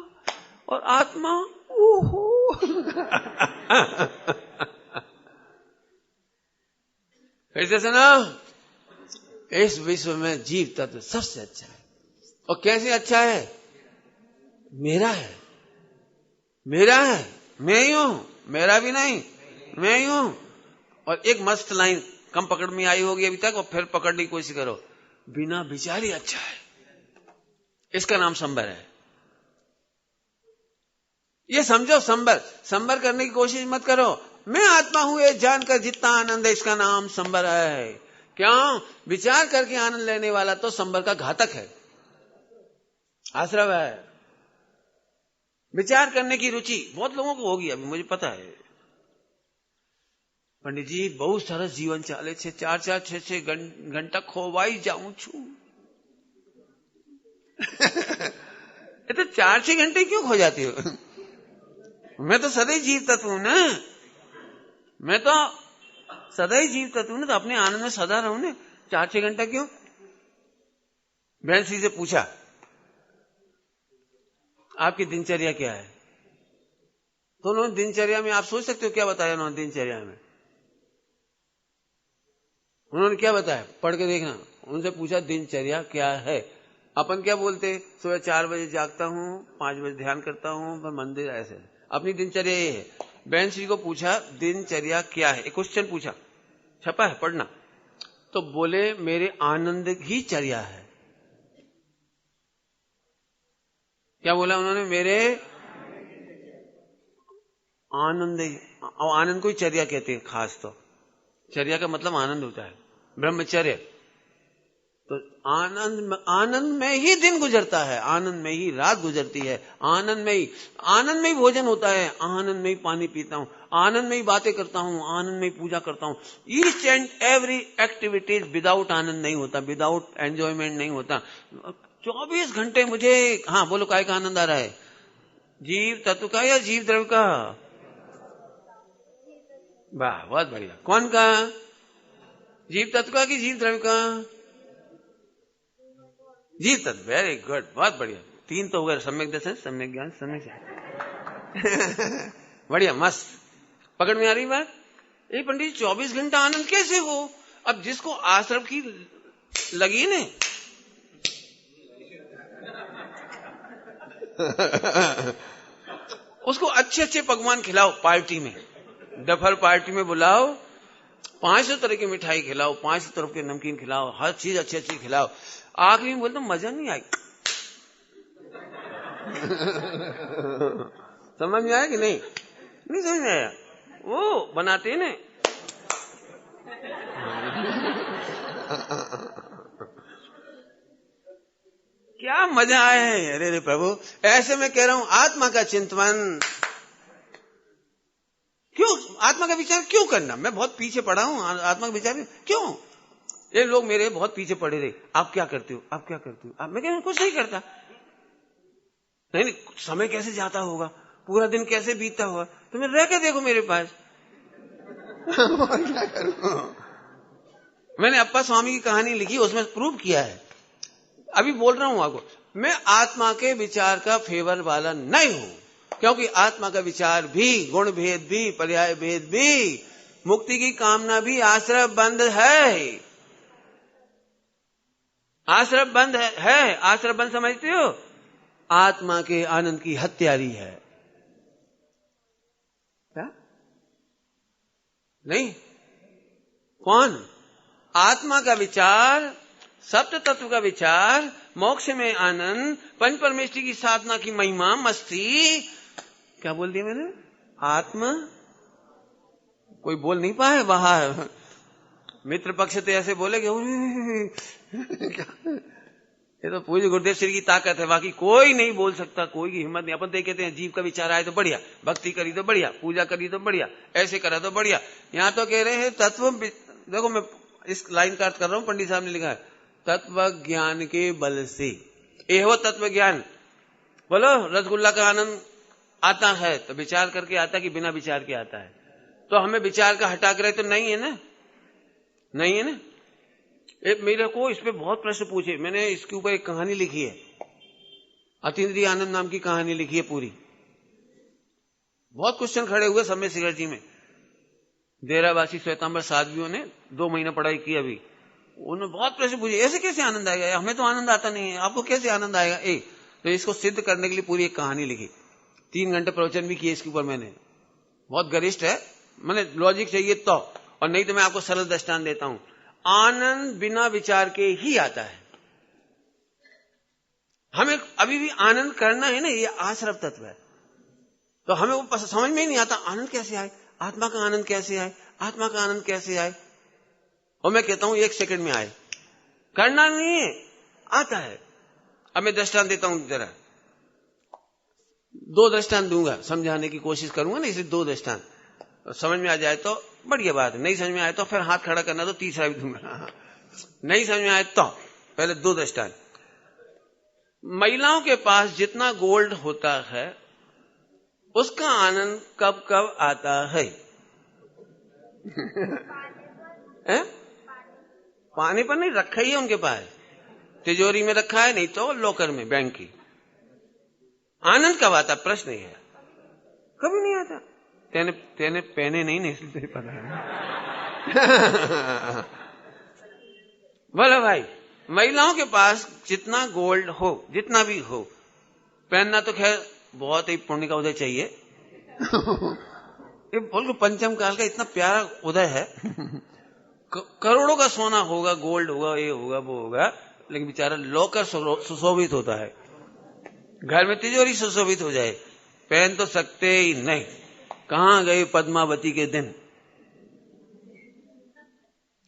और आत्मा ओहो। कैसे सुना? इस विश्व में जीव तत्व सबसे अच्छा है। और कैसे अच्छा है? मेरा है, मेरा है, मैं ही हूं, मेरा भी नहीं, मैं ही हूं। और एक मस्त लाइन कम पकड़ में आई होगी अभी तक, और फिर पकड़ने की कोशिश करो। बिना विचार ही अच्छा है, इसका नाम संबर है। ये समझो, संबर करने की कोशिश मत करो। मैं आत्मा हूं ये जानकर जितना आनंद है, इसका नाम संबर है। क्यों? विचार करके आनंद लेने वाला तो संबर का घातक है, आश्रव है। विचार करने की रुचि बहुत लोगों को होगी, अभी मुझे पता है। पंडित जी बहुत सारा जीवन चाले छे, 4-4, 6-6 घंटा खोवाई जाऊं छू। ये तो 4-6 घंटे क्यों खो जाती हो? मैं तो सदैव जीव तत्व हूं ना, मैं तो सदैव जीव तत्व हूं ना, तो अपने आनंद में सदा रहूं ना। 4-6 घंटा क्यों? बहन श्री से पूछा, आपकी दिनचर्या क्या है? तो उन्होंने दिनचर्या में, आप सोच सकते हो क्या बताया उन्होंने दिनचर्या में? उन्होंने क्या बताया? पढ़ के देखना। उनसे पूछा दिनचर्या क्या है? अपन क्या बोलते? सुबह 4 बजे जागता हूं, 5 बजे ध्यान करता हूं, फिर मंदिर, ऐसे। अपनी दिनचर्या ये है। बहन श्री को पूछा दिनचर्या क्या है, एक क्वेश्चन पूछा, छपा है, पढ़ना। तो बोले मेरे आनंद ही चर्या है। क्या बोला उन्होंने? मेरे आनंद। आनंद को ही चर्या कहते हैं खास। तो चर्या का मतलब आनंद होता है, ब्रह्मचर्य। तो आनंद में ही दिन गुजरता है, आनंद में ही रात गुजरती है, आनंद में ही भोजन होता है, आनंद में ही पानी पीता हूं, आनंद में ही बातें करता हूं, आनंद में ही पूजा करता हूं। Each and every activities without आनंद नहीं होता, विदाउट एंजॉयमेंट नहीं होता। 24 घंटे मुझे, हाँ बोलो, काय का आनंद आ रहा है? जीव तत्व का या जीव द्रव्य का? वाह, बहुत बढ़िया। कौन का? जीव तत्व का कि जीव द्रव्य का? जीव तत्व। वेरी गुड, बहुत बढ़िया। 3 तो हो गए, सम्यक दर्शन, सम्यक ज्ञान, सम्यक बढ़िया, मस्त। पकड़ में आ रही बात? ये पंडित 24 घंटा आनंद कैसे हो? अब जिसको आश्रम की लगी ने उसको अच्छे अच्छे पकवान खिलाओ, पार्टी में, डफर पार्टी में बुलाओ, 500 तरह की मिठाई खिलाओ, 500 तरह के नमकीन खिलाओ, हर चीज अच्छी अच्छी खिलाओ। आखिरी में बोलते मजा नहीं आई। समझ में आया कि नहीं? नहीं समझ में आया? वो बनाते हैं ना, क्या मजा आया है। अरे रे प्रभु, ऐसे मैं कह रहा हूं आत्मा का चिंतन क्यों, आत्मा का विचार क्यों करना? मैं बहुत पीछे पड़ा हूं आत्मा का विचार क्यों। ये लोग मेरे बहुत पीछे पड़े रहे, आप क्या करते हो, आप क्या करते हो? मैं क्या कुछ नहीं करता। नहीं, समय कैसे जाता होगा, पूरा दिन कैसे बीतता होगा, तो मैं रह के देखो मेरे पास। क्या करूं? मैंने अप्पा स्वामी की कहानी लिखी, उसमें प्रूव किया है। अभी बोल रहा हूं आपको, मैं आत्मा के विचार का फेवर वाला नहीं हूं, क्योंकि आत्मा का विचार भी, गुण भेद भी, पर्याय भेद भी, मुक्ति की कामना भी आश्रय बंद है। आश्रय बंद है। आश्रय बंद समझते हो? आत्मा के आनंद की हत्यारी है। क्या? नहीं, कौन? आत्मा का विचार, सप्त तत्व का विचार, मोक्ष में आनंद, पंच परमेष्टि की साधना की महिमा, मस्ती। क्या बोल दिया मैंने? आत्मा। कोई बोल नहीं पाए बाहर। मित्र पक्ष तो ऐसे बोले कि ये तो पूज्य गुरुदेव श्री की ताकत है, बाकी कोई नहीं बोल सकता, कोई की हिम्मत नहीं। अपन तो कहते हैं जीव का विचार आए तो बढ़िया, भक्ति करी तो बढ़िया, पूजा करी तो बढ़िया, ऐसे करा तो बढ़िया। यहां तो कह रहे हैं तत्व। देखो, मैं इस लाइन का अर्थ कर रहा हूं, पंडित साहब ने लिखा है, तत्व ज्ञान के बल से। ये हो तत्व ज्ञान। बोलो, रसगुल्ला का आनंद आता है तो विचार करके आता है कि बिना विचार के आता है? तो हमें विचार का हटा करे तो नहीं है ना। नहीं है ना। मेरे को इस पे बहुत प्रश्न पूछे, मैंने इसके ऊपर एक कहानी लिखी है, अतीन्द्रिय आनंद नाम की कहानी लिखी है पूरी। बहुत क्वेश्चन खड़े हुए सब में शिखर जी में। देरावासी श्वेतांबर साध्वियों ने 2 महीना पढ़ाई की अभी, उन्होंने बहुत प्रश्न पूछे, ऐसे कैसे आनंद आएगा, हमें तो आनंद आता नहीं है, आपको कैसे आनंद आएगा। तो इसको सिद्ध करने के लिए पूरी एक कहानी लिखी, 3 घंटे प्रवचन भी किए इसके ऊपर मैंने। बहुत गरिष्ठ है, मैंने लॉजिक चाहिए तो, और नहीं तो मैं आपको सरल दृष्टांत देता हूं। आनंद बिना विचार के ही आता है। हमें अभी भी आनंद करना है ना, ये आश्रव तत्व है। तो हमें वो समझ में ही नहीं आता, आनंद कैसे आए, आत्मा का आनंद कैसे आए, आत्मा का आनंद कैसे आए। और मैं कहता हूं 1 सेकंड में आए, करना नहीं है, आता है। अब मैं दृष्टांत देता हूं, जरा 2 दृष्टांत दूंगा, समझाने की कोशिश करूंगा ना, इसलिए 2 दृष्टांत समझ में आ जाए तो बढ़िया बात है, नहीं समझ में आए तो फिर हाथ खड़ा करना, तो तीसरा भी दूंगा। नहीं समझ में आए तो पहले 2 दृष्टांत। महिलाओं के पास जितना गोल्ड होता है उसका आनंद कब कब आता है? पानी पर नहीं, रखा ही है उनके पास, तिजोरी में रखा है, नहीं तो लॉकर में बैंक की। आनंद कब आता, प्रश्न है। कभी नहीं आता। तेने पहने नहीं, इसलिए पता है। बोलो भाई, महिलाओं के पास जितना गोल्ड हो, जितना भी हो, पहनना तो खैर बहुत ही पुण्य का उदय चाहिए। ये बोल पंचम काल का इतना प्यारा उदय है। करोड़ों का सोना होगा, गोल्ड होगा, ये होगा, वो होगा, लेकिन बेचारा लॉकर सुशोभित होता है, घर में तिजोरी सुशोभित हो जाए, पहन तो सकते ही नहीं। कहां गए पद्मावती के दिन।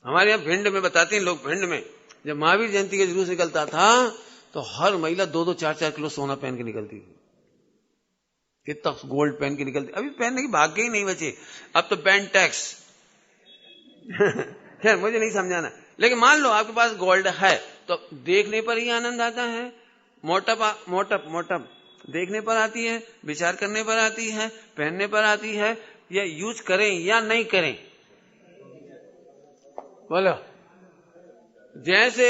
हमारे यहां भिंड में बताते हैं लोग, भिंड में जब महावीर जयंती के जुलूस निकलता था तो हर महिला 2-2, 4-4 किलो सोना पहन के निकलती थी, कितना गोल्ड पहन के निकलती। अभी पहनने की भाग्य ही नहीं बचे, अब तो बैंड टैक्स। खैर मुझे नहीं समझाना, लेकिन मान लो आपके पास गोल्ड है तो देखने पर ही आनंद आता है। मोटप देखने पर आती है, विचार करने पर आती है, पहनने पर आती है, या यूज करें या नहीं करें। बोलो, जैसे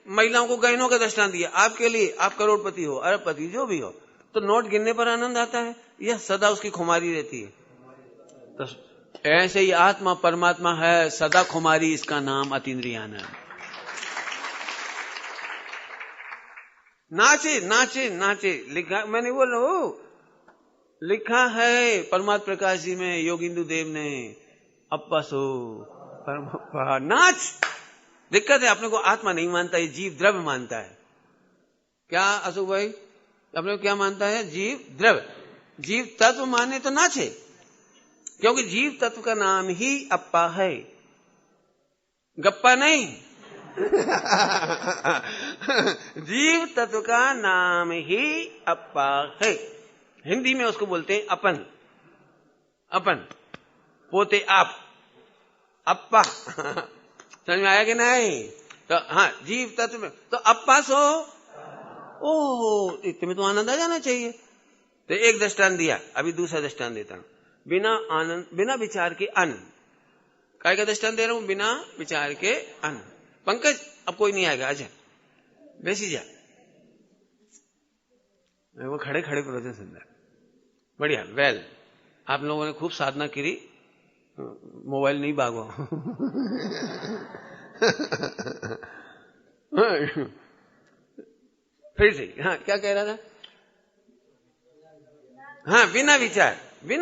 महिलाओं को गहनों का दृष्टांत दिया, आपके लिए, आप करोड़पति हो, अरबपति, जो भी हो, तो नोट गिनने पर आनंद आता है या सदा उसकी खुमारी रहती है? तो ऐसे ही आत्मा परमात्मा है, सदा खुमारी, इसका नाम अतीन्द्रिय आनंद। नाचे नाचे नाचे, लिखा मैंने, बोलो लिखा है परमात्मा प्रकाश जी में, योगिंदु देव ने, अपसो परमात्मा नाच। दिक्कत है, अपने को आत्मा नहीं मानता, ये जीव द्रव्य मानता है। क्या अशोक भाई, अपने को क्या मानता है? जीव द्रव्य। जीव तत्व माने तो नाचे, क्योंकि जीव तत्व का नाम ही अप्पा है, गप्पा नहीं। जीव तत्व का नाम ही अप्पा है। हिंदी में उसको बोलते हैं अपन, अपन पोते आप, अप्पा। समझ में आया कि नहीं? तो हाँ, जीव तत्व में तो अप्पा सो, ओहो, इतने तो आनंद आ जाना चाहिए। तो एक दृष्टांत दिया, अभी दूसरा दृष्टांत देता हूं। बिना आनंद, बिना विचार के आनंद। काय का दृष्टांत दे रहा हूं? बिना विचार के आनंद। पंकज, अब कोई नहीं आएगा, आजा बेसी जा। वो खड़े खड़े प्रवचन सुन रहा, बढ़िया, वेल। आप लोगों ने खूब साधना करी, मोबाइल नहीं भागो। फिर से, हाँ, क्या कह रहा था? हाँ, बिना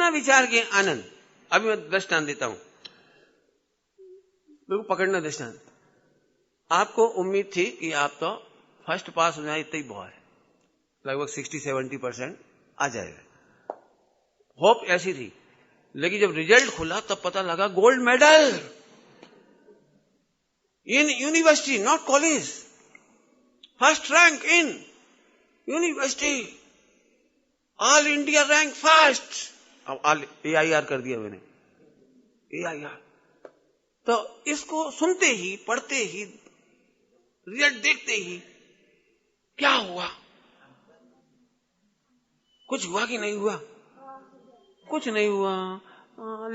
विचार के आनंद। अभी मैं दृष्टांत देता हूं, बिल्कुल पकड़ना दृष्टांत। आपको उम्मीद थी कि आप तो फर्स्ट पास हो जाए, इतना ही बहुत है, लगभग 60-70% आ जाएगा, होप ऐसी थी। लेकिन जब रिजल्ट खुला तब पता लगा gold medal in university, not college, first rank in university, all India rank first. अब ऑल AIR कर दिया मैंने, AIR। तो इसको सुनते ही, पढ़ते ही, रिजल्ट देखते ही क्या हुआ? कुछ हुआ कि नहीं हुआ? कुछ नहीं हुआ।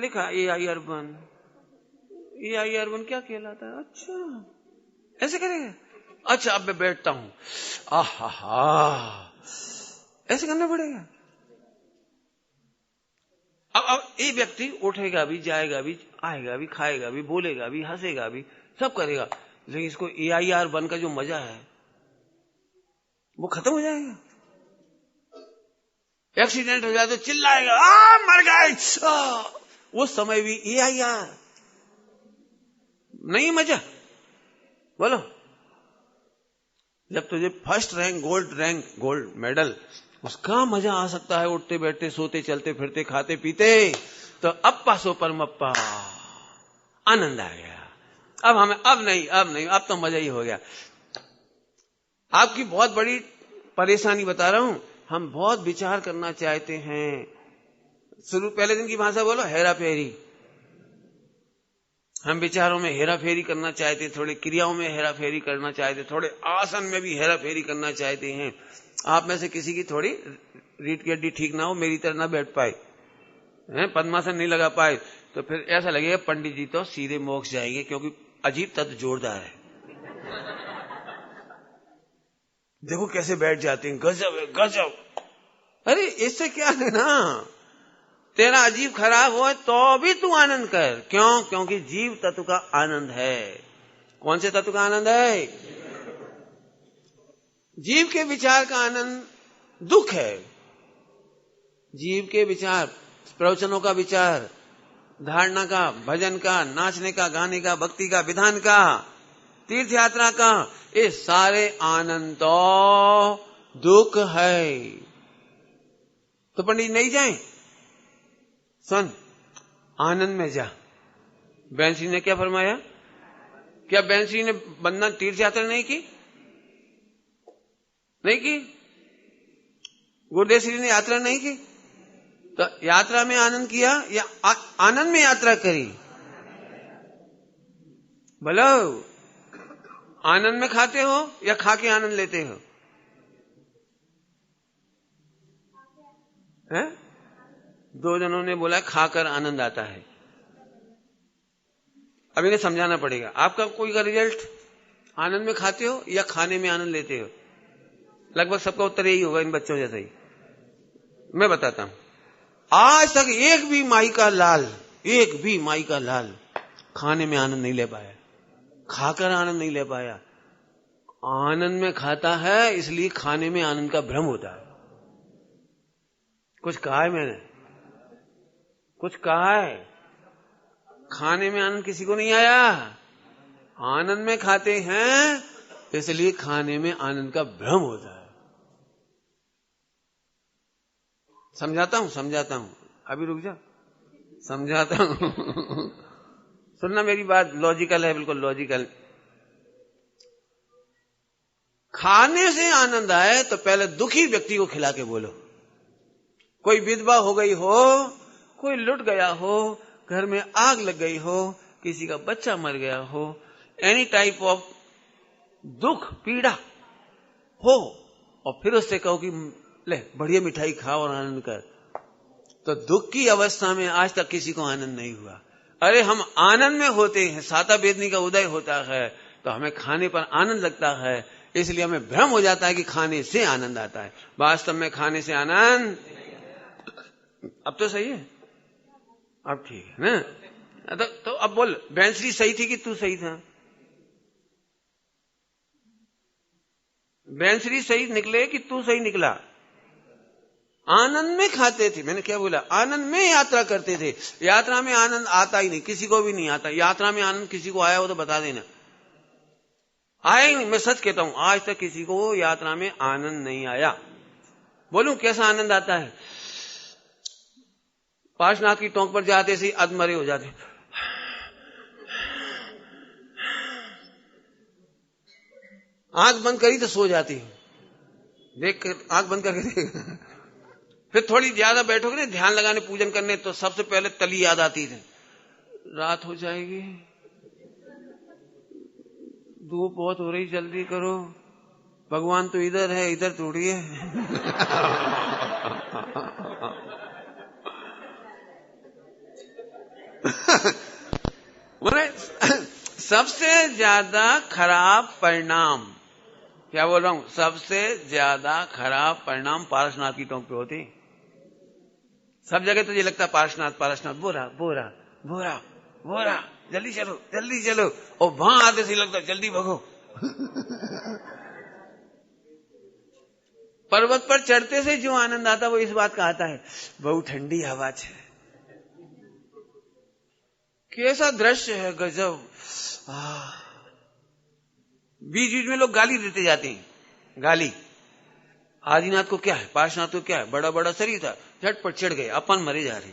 लिखा AIR 1, EIR1 क्या कहलाता है? अच्छा ऐसे करेगा, अच्छा अब मैं बैठता हूं, आहा ऐसे करना पड़ेगा। अब ये व्यक्ति उठेगा भी, जाएगा भी, आएगा भी, खाएगा भी, बोलेगा भी, हंसेगा भी, सब करेगा, लेकिन इसको EIR1 का जो मजा है वो खत्म हो जाएगा। एक्सीडेंट हो जाए तो चिल्लाएगा, मर गए, उस समय भी EIR नहीं मजा। बोलो, जब तुझे फर्स्ट रैंक, गोल्ड मेडल, उसका मजा आ सकता है उठते बैठते सोते चलते फिरते खाते पीते, तो अप्पा सो परमप्पा, आनंद आ गया। अब हमें अब नहीं, अब तो मजा ही हो गया। आपकी बहुत बड़ी परेशानी बता रहा हूं, हम बहुत विचार करना चाहते हैं। शुरू पहले दिन की भाषा बोलो, हेरा फेरी। हम विचारों में हेरा फेरी करना चाहते, थोड़े क्रियाओं में हेरा फेरी करना चाहते, थोड़े आसन में भी हेरा फेरी करना चाहते हैं। आप में से किसी की थोड़ी रीढ़ की हड्डी ठीक ना हो, मेरी तरह ना बैठ पाए, पद्मासन नहीं लगा पाए, तो फिर ऐसा लगेगा पंडित जी तो सीधे मोक्ष जाएंगे, क्योंकि अजीब तत्व जोरदार है। देखो कैसे बैठ जाते हैं, गजब है गजब। अरे इससे क्या है ना, तेरा अजीब खराब हो तो भी तू आनंद कर। क्यों? क्योंकि जीव तत्व का आनंद है। कौन से तत्व का आनंद है? जीव के विचार का आनंद दुख है। जीव के विचार, प्रवचनों का विचार, धारणा का, भजन का, नाचने का, गाने का, भक्ति का, विधान का, तीर्थ यात्रा का, ये सारे आनंद तो दुख है। तो पंडित नहीं जाए, सुन, आनंद में जा। बैंसी ने क्या फरमाया? क्या बैंसी ने बंधन तीर्थ यात्रा नहीं की? नहीं की? गुरुदेव श्री ने यात्रा नहीं की? तो यात्रा में आनंद किया या आनंद में यात्रा करी? बोलो, आनंद में खाते हो या खा के आनंद लेते हो? हैं? दो जनों ने बोला खाकर आनंद आता है। अब इन्हें समझाना पड़ेगा। आपका कोई का रिजल्ट, आनंद में खाते हो या खाने में आनंद लेते हो? लगभग सबका उत्तर यही होगा, इन बच्चों जैसा ही। मैं बताता हूं, आज तक एक भी माई का लाल खाने में आनंद नहीं ले पाया, खाकर आनंद नहीं ले पाया। आनंद में खाता है, इसलिए खाने में आनंद का भ्रम होता है। कुछ कहा है मैंने? कुछ कहा है? खाने में आनंद किसी को नहीं आया। आनंद में खाते हैं, इसलिए खाने में आनंद का भ्रम होता है। समझाता हूं, अभी रुक जा, समझाता हूं। सुनना मेरी बात, लॉजिकल है, बिल्कुल लॉजिकल। खाने से आनंद आए तो पहले दुखी व्यक्ति को खिला के बोलो। कोई विधवा हो गई हो, कोई लुट गया हो, घर में आग लग गई हो, किसी का बच्चा मर गया हो, एनी टाइप ऑफ दुख पीड़ा हो, और फिर उससे कहो कि ले बढ़िया मिठाई खा और आनंद कर, तो दुख की अवस्था में आज तक किसी को आनंद नहीं हुआ। अरे हम आनंद में होते हैं, साता बेदनी का उदय होता है तो हमें खाने पर आनंद लगता है, इसलिए हमें भ्रम हो जाता है कि खाने से आनंद आता है। वास्तव में खाने से आनंद, अब तो सही है, अब ठीक है ना? तो अब बोल, बैंसरी सही थी कि तू सही था? बैंसरी सही निकले कि तू सही निकला? आनंद में खाते थे, मैंने क्या बोला? आनंद में यात्रा करते थे। यात्रा में आनंद आता ही नहीं, किसी को भी नहीं आता। यात्रा में आनंद किसी को आया हो तो बता देना। आया ही नहीं, मैं सच कहता हूं, आज तक किसी को यात्रा में आनंद नहीं आया। बोलूं कैसा आनंद आता है? पार्श्वनाथ की टोंक पर जाते से अधमरे हो जाते, आंख बंद करी तो सो जाती, देख कर आंख बंद करके देख। फिर थोड़ी ज्यादा बैठोगे ना ध्यान लगाने, पूजन करने, तो सबसे पहले तली याद आती थी, रात हो जाएगी, धूप बहुत हो रही, जल्दी करो, भगवान तो इधर है, इधर थोड़ी है। बोले सबसे ज्यादा खराब परिणाम, क्या बोल रहा हूं, सबसे ज्यादा खराब परिणाम पारसनाथ की टोंक पे होते। सब जगह तो ये लगता है पारसनाथ पारसनाथ, बोरा बोरा बोरा बोरा, जल्दी चलो जल्दी चलो, और वहां आते से लगता है जल्दी भगो। पर्वत पर चढ़ते से जो आनंद आता वो इस बात का आता है, बहुत ठंडी हवा है, कैसा दृश्य है, गजब। बीच बीच में लोग गाली देते जाते हैं, गाली। आदिनाथ को क्या है, पार्श्वनाथ को क्या है, बड़ा बड़ा शरीर था, झटपट चढ़ गए, अपन मरे जा रहे,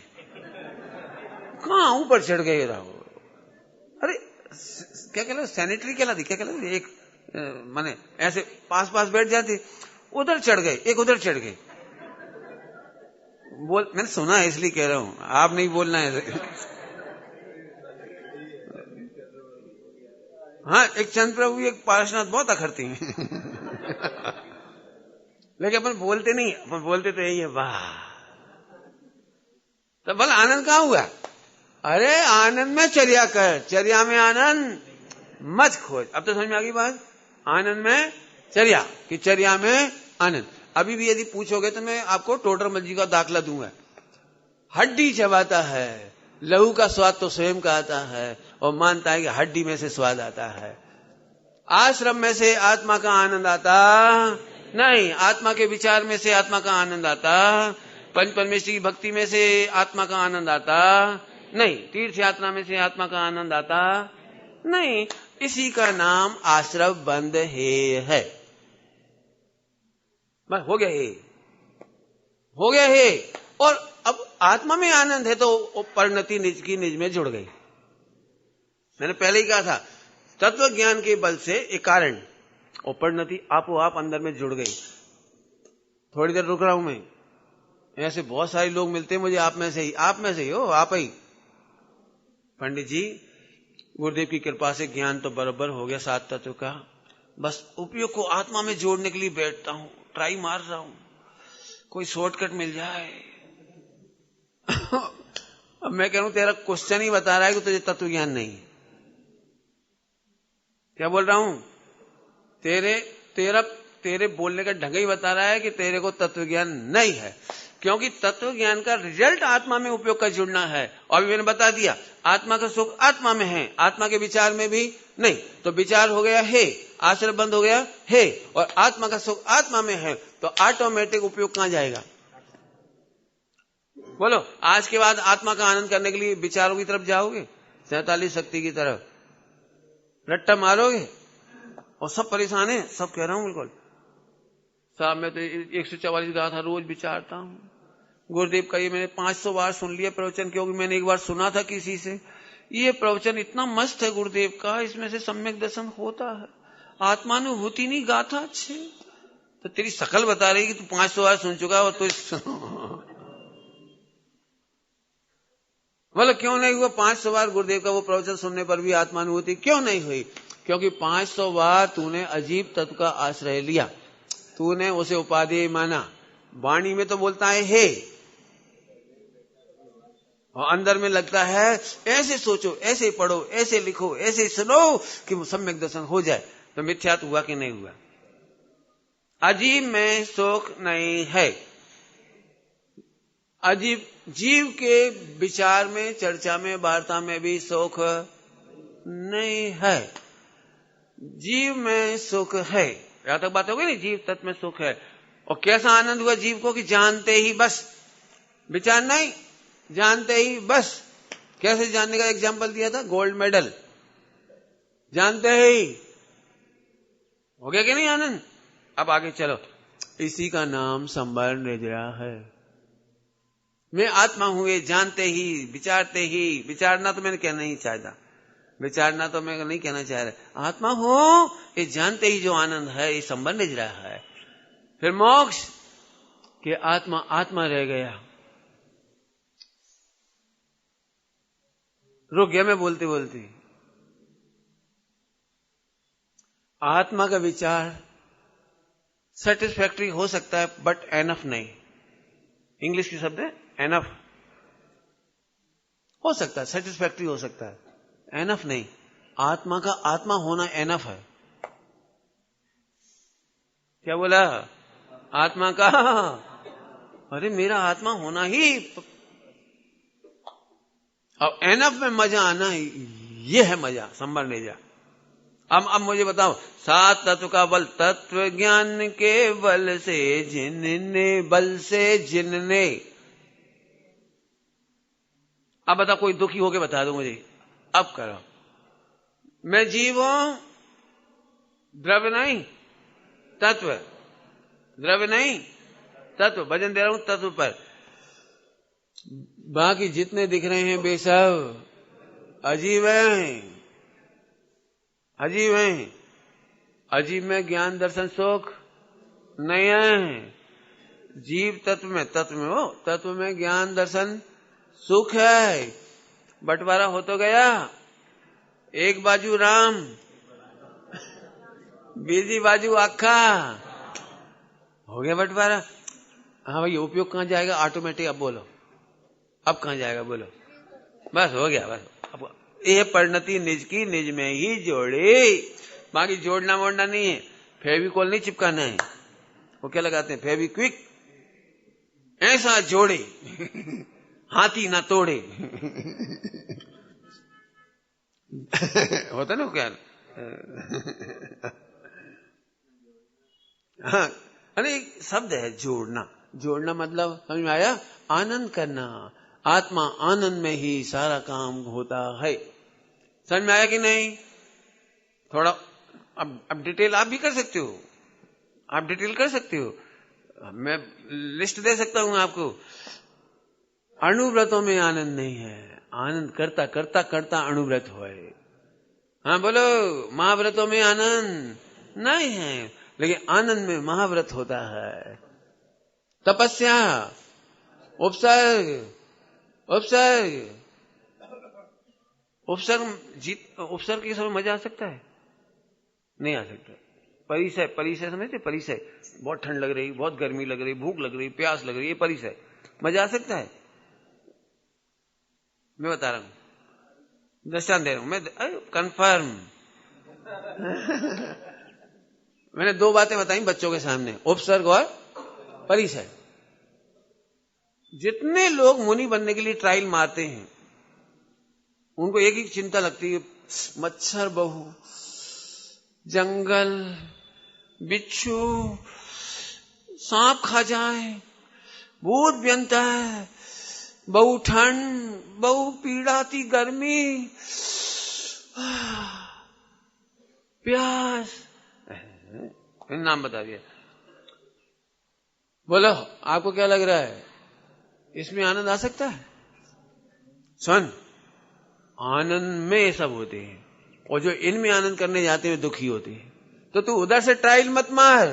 कहां ऊपर चढ़ गए रहो। अरे क्या कहला, सैनिटरी कहलाती, क्या कहलाती, एक माने ऐसे पास पास बैठ जाते, उधर चढ़ गए, एक उधर चढ़ गए। बोल, मैंने सुना है इसलिए कह रहा हूं, आप नहीं बोलना है। हाँ, एक चंद्र प्रभु एक पार्श्वनाथ बहुत अखरती हैं। लेकिन अपन बोलते नहीं, अपन बोलते तो यही है, वाह। तो भला आनंद कहां हुआ? अरे आनंद में चर्या कर, चर्या में आनंद मत खोज। अब तो समझ में आ गई बात, आनंद में चर्या कि चर्या में आनंद। अभी भी यदि पूछोगे तो मैं आपको टोडरमल जी का दाखला दूंगा। हड्डी चबाता है, लहू का स्वाद तो स्वयं का आता है, और मानता है कि हड्डी में से स्वाद आता है। आश्रम में से आत्मा का आनंद आता नहीं, आत्मा के विचार में से आत्मा का आनंद आता, पंच परमेश्वर की भक्ति में से आत्मा का आनंद आता नहीं, तीर्थ यात्रा में से आत्मा का आनंद आता नहीं। इसी का नाम आश्रम बंद है। बस हो गया हे, हो गया हे। और अब आत्मा में आनंद है तो परिणति निज की निज में जुड़ गई। मैंने पहले ही कहा था, तत्व ज्ञान के बल से एक कारण और परिणति आपो आप अंदर में जुड़ गई। थोड़ी देर रुक रहा हूं मैं, ऐसे बहुत सारे लोग मिलते हैं मुझे, आप में से ही हो, आप ही। पंडित जी, गुरुदेव की कृपा से ज्ञान तो बराबर हो गया 7 तत्व का, बस उपयोग को आत्मा में जोड़ने के लिए बैठता हूं, ट्राई मार रहा हूं, कोई शॉर्टकट मिल जाए। अब मैं कह रहा हूं, तेरा क्वेश्चन ही बता रहा है कि तुझे तत्व ज्ञान नहीं है। क्या बोल रहा हूं, तेरे बोलने का ढंग ही बता रहा है कि तेरे को तत्व ज्ञान नहीं है, क्योंकि तत्व ज्ञान का रिजल्ट आत्मा में उपयोग का जुड़ना है। और अभी मैंने बता दिया, आत्मा का सुख आत्मा में है, आत्मा के विचार में भी नहीं। तो विचार हो गया है, आश्रय बंद हो गया है, और आत्मा का सुख आत्मा में है, तो ऑटोमेटिक उपयोग कहां जाएगा? बोलो, आज के बाद आत्मा का आनंद करने के लिए विचारों की तरफ जाओगे, 47 शक्ति की तरफ रट्टा मारोगे, और सब परेशान है, सब कह रहा हूं बिल्कुल साहब। मैं तो 144 गाथा रोज विचारता हूं। गुरुदेव का ये मैंने 500 बार सुन लिया प्रवचन, क्योंकि मैंने एक बार सुना था किसी से, ये प्रवचन इतना मस्त है गुरुदेव का, इसमें से सम्यक दर्शन होता है, आत्मानुभूति नहीं गाथा अच्छे। तो तेरी शकल बता रही कि तू 500 बार सुन चुका, और तो मतलब क्यों नहीं हुआ 500 बार गुरुदेव का वो प्रवचन सुनने पर भी आत्मानुभूति क्यों नहीं हुई? क्योंकि 500 बार तूने अजीब तत्व का आश्रय लिया, तूने उसे उपादेय माना। वाणी में तो बोलता है हे, और अंदर में लगता है ऐसे सोचो, ऐसे पढ़ो, ऐसे लिखो, ऐसे सुनो कि वो सम्यक दर्शन हो जाए। तो मिथ्या तो हुआ कि नहीं हुआ? अजीब में सुख नहीं है। अजीब जीव के विचार में, चर्चा में, वार्ता में भी सुख नहीं है। जीव में सुख है। यहां तक बात हो गई नहीं, जीव तत्व में सुख है। और कैसा आनंद हुआ जीव को कि जानते ही बस, विचार नहीं, जानते ही बस। कैसे जानने का एग्जाम्पल दिया था, गोल्ड मेडल, जानते ही हो गया कि नहीं आनंद? अब आगे चलो, इसी का नाम संवर निद्रा है। मैं आत्मा हूं ये जानते ही, विचारते ही, विचारना तो मैंने कहना नहीं चाहता, विचारना तो मैं नहीं कहना चाह रहा, आत्मा हो ये जानते ही जो आनंद है, ये संवर निद्रा है। फिर मोक्ष कि आत्मा आत्मा रह गया। रुक गया मैं बोलते बोलते। आत्मा का विचार सेटिस्फैक्टरी हो सकता है, बट एनफ नहीं। इंग्लिश की शब्द है एनफ। हो सकता है, सेटिस्फैक्टरी हो सकता है, एनफ नहीं, आत्मा का आत्मा होना एनफ है। क्या बोला? आत्मा का, अरे मेरा आत्मा होना ही, अब एनफ में मजा आना, ये है मजा, संभल नहीं जा। अब मुझे बताओ, सात तत्व का बल, तत्व ज्ञान के बल से जिनने, अब बताओ, कोई दुखी होके बता दो मुझे, अब करो। मैं जीव हूं, द्रव्य नहीं, तत्व, द्रव्य नहीं तत्व, वजन दे रहा हूं तत्व पर। बाकी जितने दिख रहे हैं वे सब अजीब हैं, अजीब हैं। अजीब में ज्ञान दर्शन सुख नहीं है। जीव तत्व में हो, तत्व में ज्ञान दर्शन सुख है। बंटवारा हो तो गया, एक बाजू राम, बीजी बाजू आखा, हो गया बंटवारा। हाँ भाई, उपयोग कहां जाएगा? ऑटोमेटिक। अब बोलो, अब कहां जाएगा? बोलो, बस हो गया, बस। अब ये परिणति निज की निज में ही जोड़े, बाकी जोड़ना वोड़ना नहीं है। फेविकोल नहीं चिपकाना है, वो क्या लगाते हैं? फेविक्विक। ऐसा जोड़े हाथी ना तोड़े होता ना क्या? हाँ, अरे शब्द है जोड़ना। जोड़ना मतलब समझ में आया? आनंद करना। आत्मा आनंद में ही सारा काम होता है। समझ में आया कि नहीं? थोड़ा अब डिटेल आप भी कर सकते हो, आप डिटेल कर सकते हो। मैं लिस्ट दे सकता हूं आपको। अणुव्रतों में आनंद नहीं है, आनंद करता करता करता अणुव्रत होए। हाँ बोलो, महाव्रतों में आनंद नहीं है, लेकिन आनंद में महाव्रत होता है। तपस्या, उपसर्ग, उपसर्ग, उपसर्ग के समय मजा आ सकता है? नहीं आ सकता। परिसय, परिसय समझते? परिसय, बहुत ठंड लग रही, बहुत गर्मी लग रही, भूख लग रही, प्यास लग रही, ये परिसय, मजा आ सकता है? मैं बता रहा हूं, दृष्टांत दे रहा हूं मैं, कंफर्म। मैंने दो बातें बताई बच्चों के सामने, उपसर्ग और परिसय। जितने लोग मुनि बनने के लिए ट्रायल मारते हैं, उनको एक ही चिंता लगती है, मच्छर बहु, जंगल, बिच्छू, सांप खा जाए, भूत व्यंता है, बहु ठंड, बहु पीड़ाती गर्मी, प्यास, नाम बता दिया। बोलो, आपको क्या लग रहा है? इसमें आनंद आ सकता है? सुन, आनंद में सब होते हैं, और जो इनमें आनंद करने जाते हैं दुखी होते हैं। तो तू उधर से ट्रायल मत मार।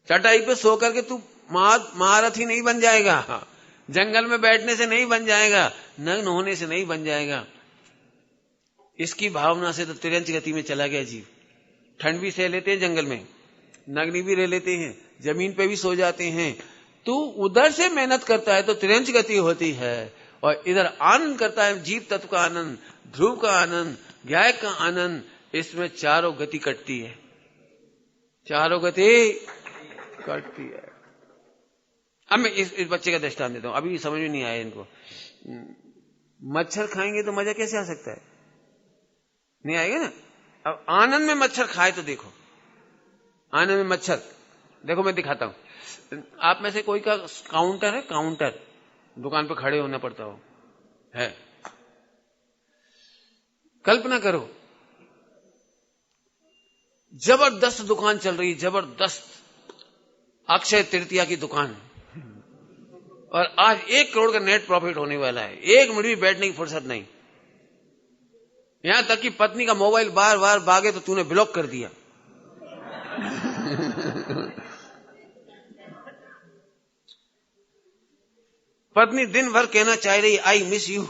चटाई पे सो करके तू महारथी नहीं बन जाएगा, जंगल में बैठने से नहीं बन जाएगा, नग्न होने से नहीं बन जाएगा। इसकी भावना से तो तिरंच गति में चला गया जीव। ठंड भी सह लेते हैं जंगल में, नग्न भी रह लेते हैं, जमीन पे भी सो जाते हैं। तू उधर से मेहनत करता है तो तिरंच गति होती है, और इधर आनंद करता है, जीव तत्व का आनंद, ध्रुव का आनंद, ज्ञाय का आनंद। इसमें चारों गति कटती है, चारों गति कटती है। अब मैं इस बच्चे का दृष्टांत देता हूं, अभी समझ में नहीं आया इनको। मच्छर खाएंगे तो मजा कैसे आ सकता है? नहीं आएगा ना। अब आनंद में मच्छर खाए तो देखो, आनंद में मच्छर देखो, मैं दिखाता हूं। आप में से कोई का काउंटर है? काउंटर, दुकान पे खड़े होना पड़ता हो, है? कल्पना करो, जबरदस्त दुकान चल रही, जबरदस्त अक्षय तृतीया की दुकान, और आज 1 करोड़ का नेट प्रॉफिट होने वाला है। एक मिनट भी बैठने की फुर्सत नहीं, यहां तक कि पत्नी का मोबाइल बार बार भागे तो तूने ब्लॉक कर दिया। पत्नी दिन भर कहना चाह रही, आई मिस यू।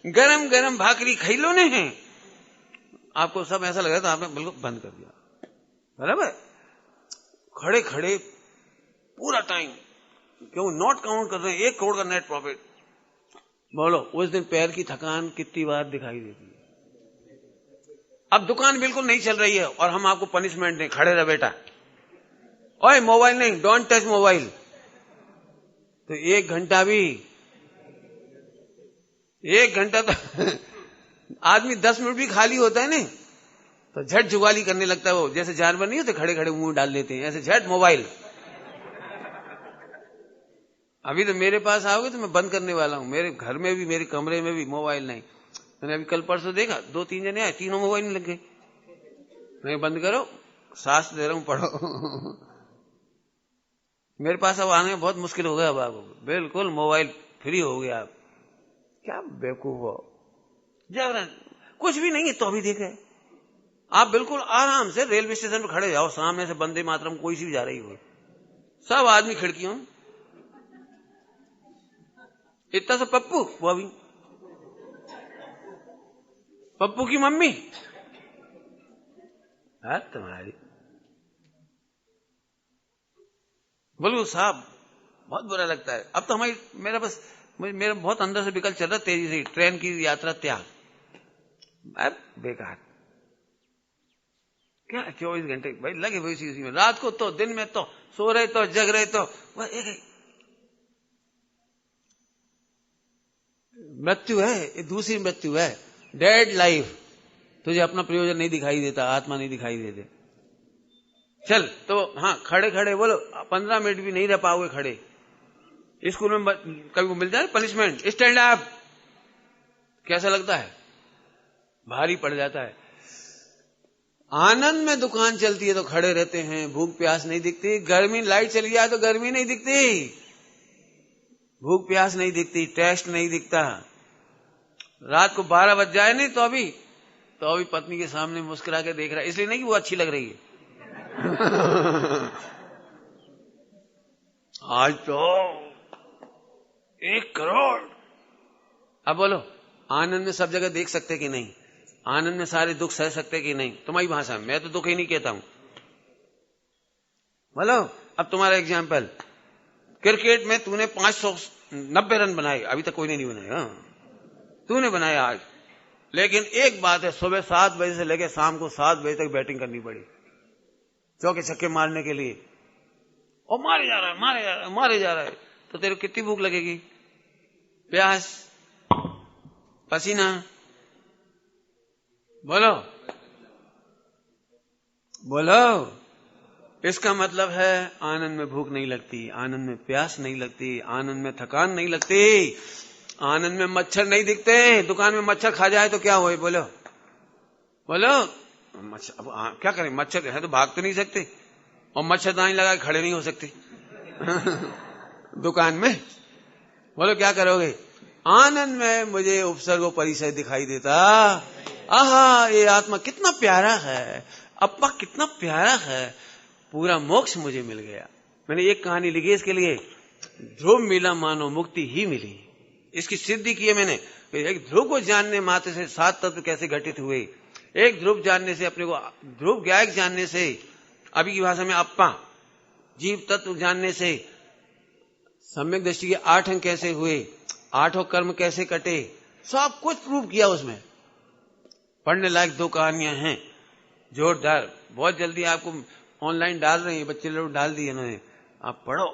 गरम गरम भाकरी खैलो ने हैं, आपको सब ऐसा लग रहा था, आपने बिल्कुल बंद कर दिया, बराबर? खड़े खड़े पूरा टाइम, क्यों नोट काउंट कर रहे हैं, 1 करोड़ का नेट प्रॉफिट। बोलो उस दिन पैर की थकान कितनी बार दिखाई देती है। अब दुकान बिल्कुल नहीं चल रही है और हम आपको पनिशमेंट दें, खड़े रह बेटा, ओए मोबाइल नहीं, डोंट टच मोबाइल, तो 1 घंटा भी, 1 घंटा तो आदमी 10 मिनट भी खाली होता है नहीं तो झट जुगाली करने लगता है। वो जैसे जानवर नहीं होते खड़े खड़े मुंह डाल देते हैं, ऐसे झट मोबाइल। अभी तो मेरे पास आओगे तो मैं बंद करने वाला हूं। मेरे घर में भी, मेरे कमरे में भी मोबाइल नहीं। मैंने अभी कल परसों देखा 2-3 जने आए, तीनों मोबाइल नहीं लग गए। मैं बंद करो, सांस दे रहा हूं, पढ़ो। मेरे पास अब आने में बहुत मुश्किल हो गया। अब आपको बिल्कुल मोबाइल फ्री हो गया। आप क्या बेवकूफ हो, जागरण कुछ भी नहीं है तो भी देखे। आप बिल्कुल आराम से रेलवे स्टेशन पर खड़े जाओ, सामने से वंदे मातरम कोई सी भी जा रही हो, सब आदमी खिड़कियों, इतना सा पप्पू, वो अभी पप्पू की मम्मी है तुम्हारी, बोलो साहब बहुत बुरा लगता है। अब तो हमारी, मेरा बहुत अंदर से विकल्प चल रहा तेजी से, ट्रेन की यात्रा त्याग। अब बेकार क्या 24 घंटे भाई लगे हुए इसी में, रात को तो, दिन में तो, सो रहे तो, जग रहे तो, वह एक मृत्यु है, ये दूसरी मृत्यु है, डेड लाइफ। तुझे अपना प्रयोजन नहीं दिखाई देता, आत्मा नहीं दिखाई देते। चल तो हाँ, खड़े खड़े बोलो, 15 मिनट भी नहीं रह पाओगे खड़े। स्कूल में कभी वो मिल जाए पनिशमेंट, स्टैंड अप, कैसा लगता है, भारी पड़ जाता है। आनंद में दुकान चलती है तो खड़े रहते हैं, भूख प्यास नहीं दिखती। गर्मी, लाइट चली जाए तो गर्मी नहीं दिखती, भूख प्यास नहीं दिखती, टेस्ट नहीं दिखता। रात को 12 बज जाए नहीं तो अभी पत्नी के सामने मुस्कुरा के देख रहा है, इसलिए नहीं कि वो अच्छी लग रही है। आज तो 1 करोड़। अब बोलो, आनंद में सब जगह देख सकते कि नहीं, आनंद में सारे दुख सह सकते कि नहीं? तुम्हारी भाषा में, मैं तो दुख ही नहीं कहता हूं। बोलो, अब तुम्हारा एग्जाम्पल, क्रिकेट में तूने 590 रन बनाए, अभी तक कोई ने नहीं बनाए, हाँ तूने बनाए आज। लेकिन एक बात है, सुबह 7 बजे से लेकर शाम को 7 बजे तक बैटिंग करनी पड़ी, चौके छक्के मारने के लिए, और मारे जा रहा है, मारे जा रहा है, मारे जा रहा है, तो तेरे को कितनी भूख लगेगी, प्यास, पसीना? बोलो बोलो। इसका मतलब है आनंद में भूख नहीं लगती, आनंद में प्यास नहीं लगती, आनंद में थकान नहीं लगती, आनंद में मच्छर नहीं दिखते। दुकान में मच्छर खा जाए तो क्या होए? बोलो बोलो। मच्छर, अब क्या करें, मच्छर है तो भाग तो नहीं सकते, और मच्छरदानी लगा के खड़े नहीं हो सकते दुकान में। बोलो क्या करोगे? आनंद में मुझे उपसर्ग परिचय दिखाई देता। आहा, ये आत्मा कितना प्यारा है, अप्पा कितना प्यारा है, पूरा मोक्ष मुझे मिल गया। मैंने एक कहानी लिखी इसके लिए, ध्रुव मिला मानो मुक्ति ही मिली। इसकी सिद्धि की है मैंने। एक ध्रुव को जानने मात्र से 7 तत्व कैसे घटित हुए, एक ध्रुव जानने से, अपने को ध्रुव गायक जानने से, अभी की भाषा में अप्पा जीव तत्व जानने से, सम्यक दृष्टि के 8 अंग कैसे हुए, 8 कर्म कैसे कटे, सब कुछ प्रूव किया उसमें। पढ़ने लायक 2 कहानियां हैं जोरदार, बहुत जल्दी आपको ऑनलाइन डाल रहे हैं, बच्चे लोग डाल दिए इन्होंने, आप पढ़ो,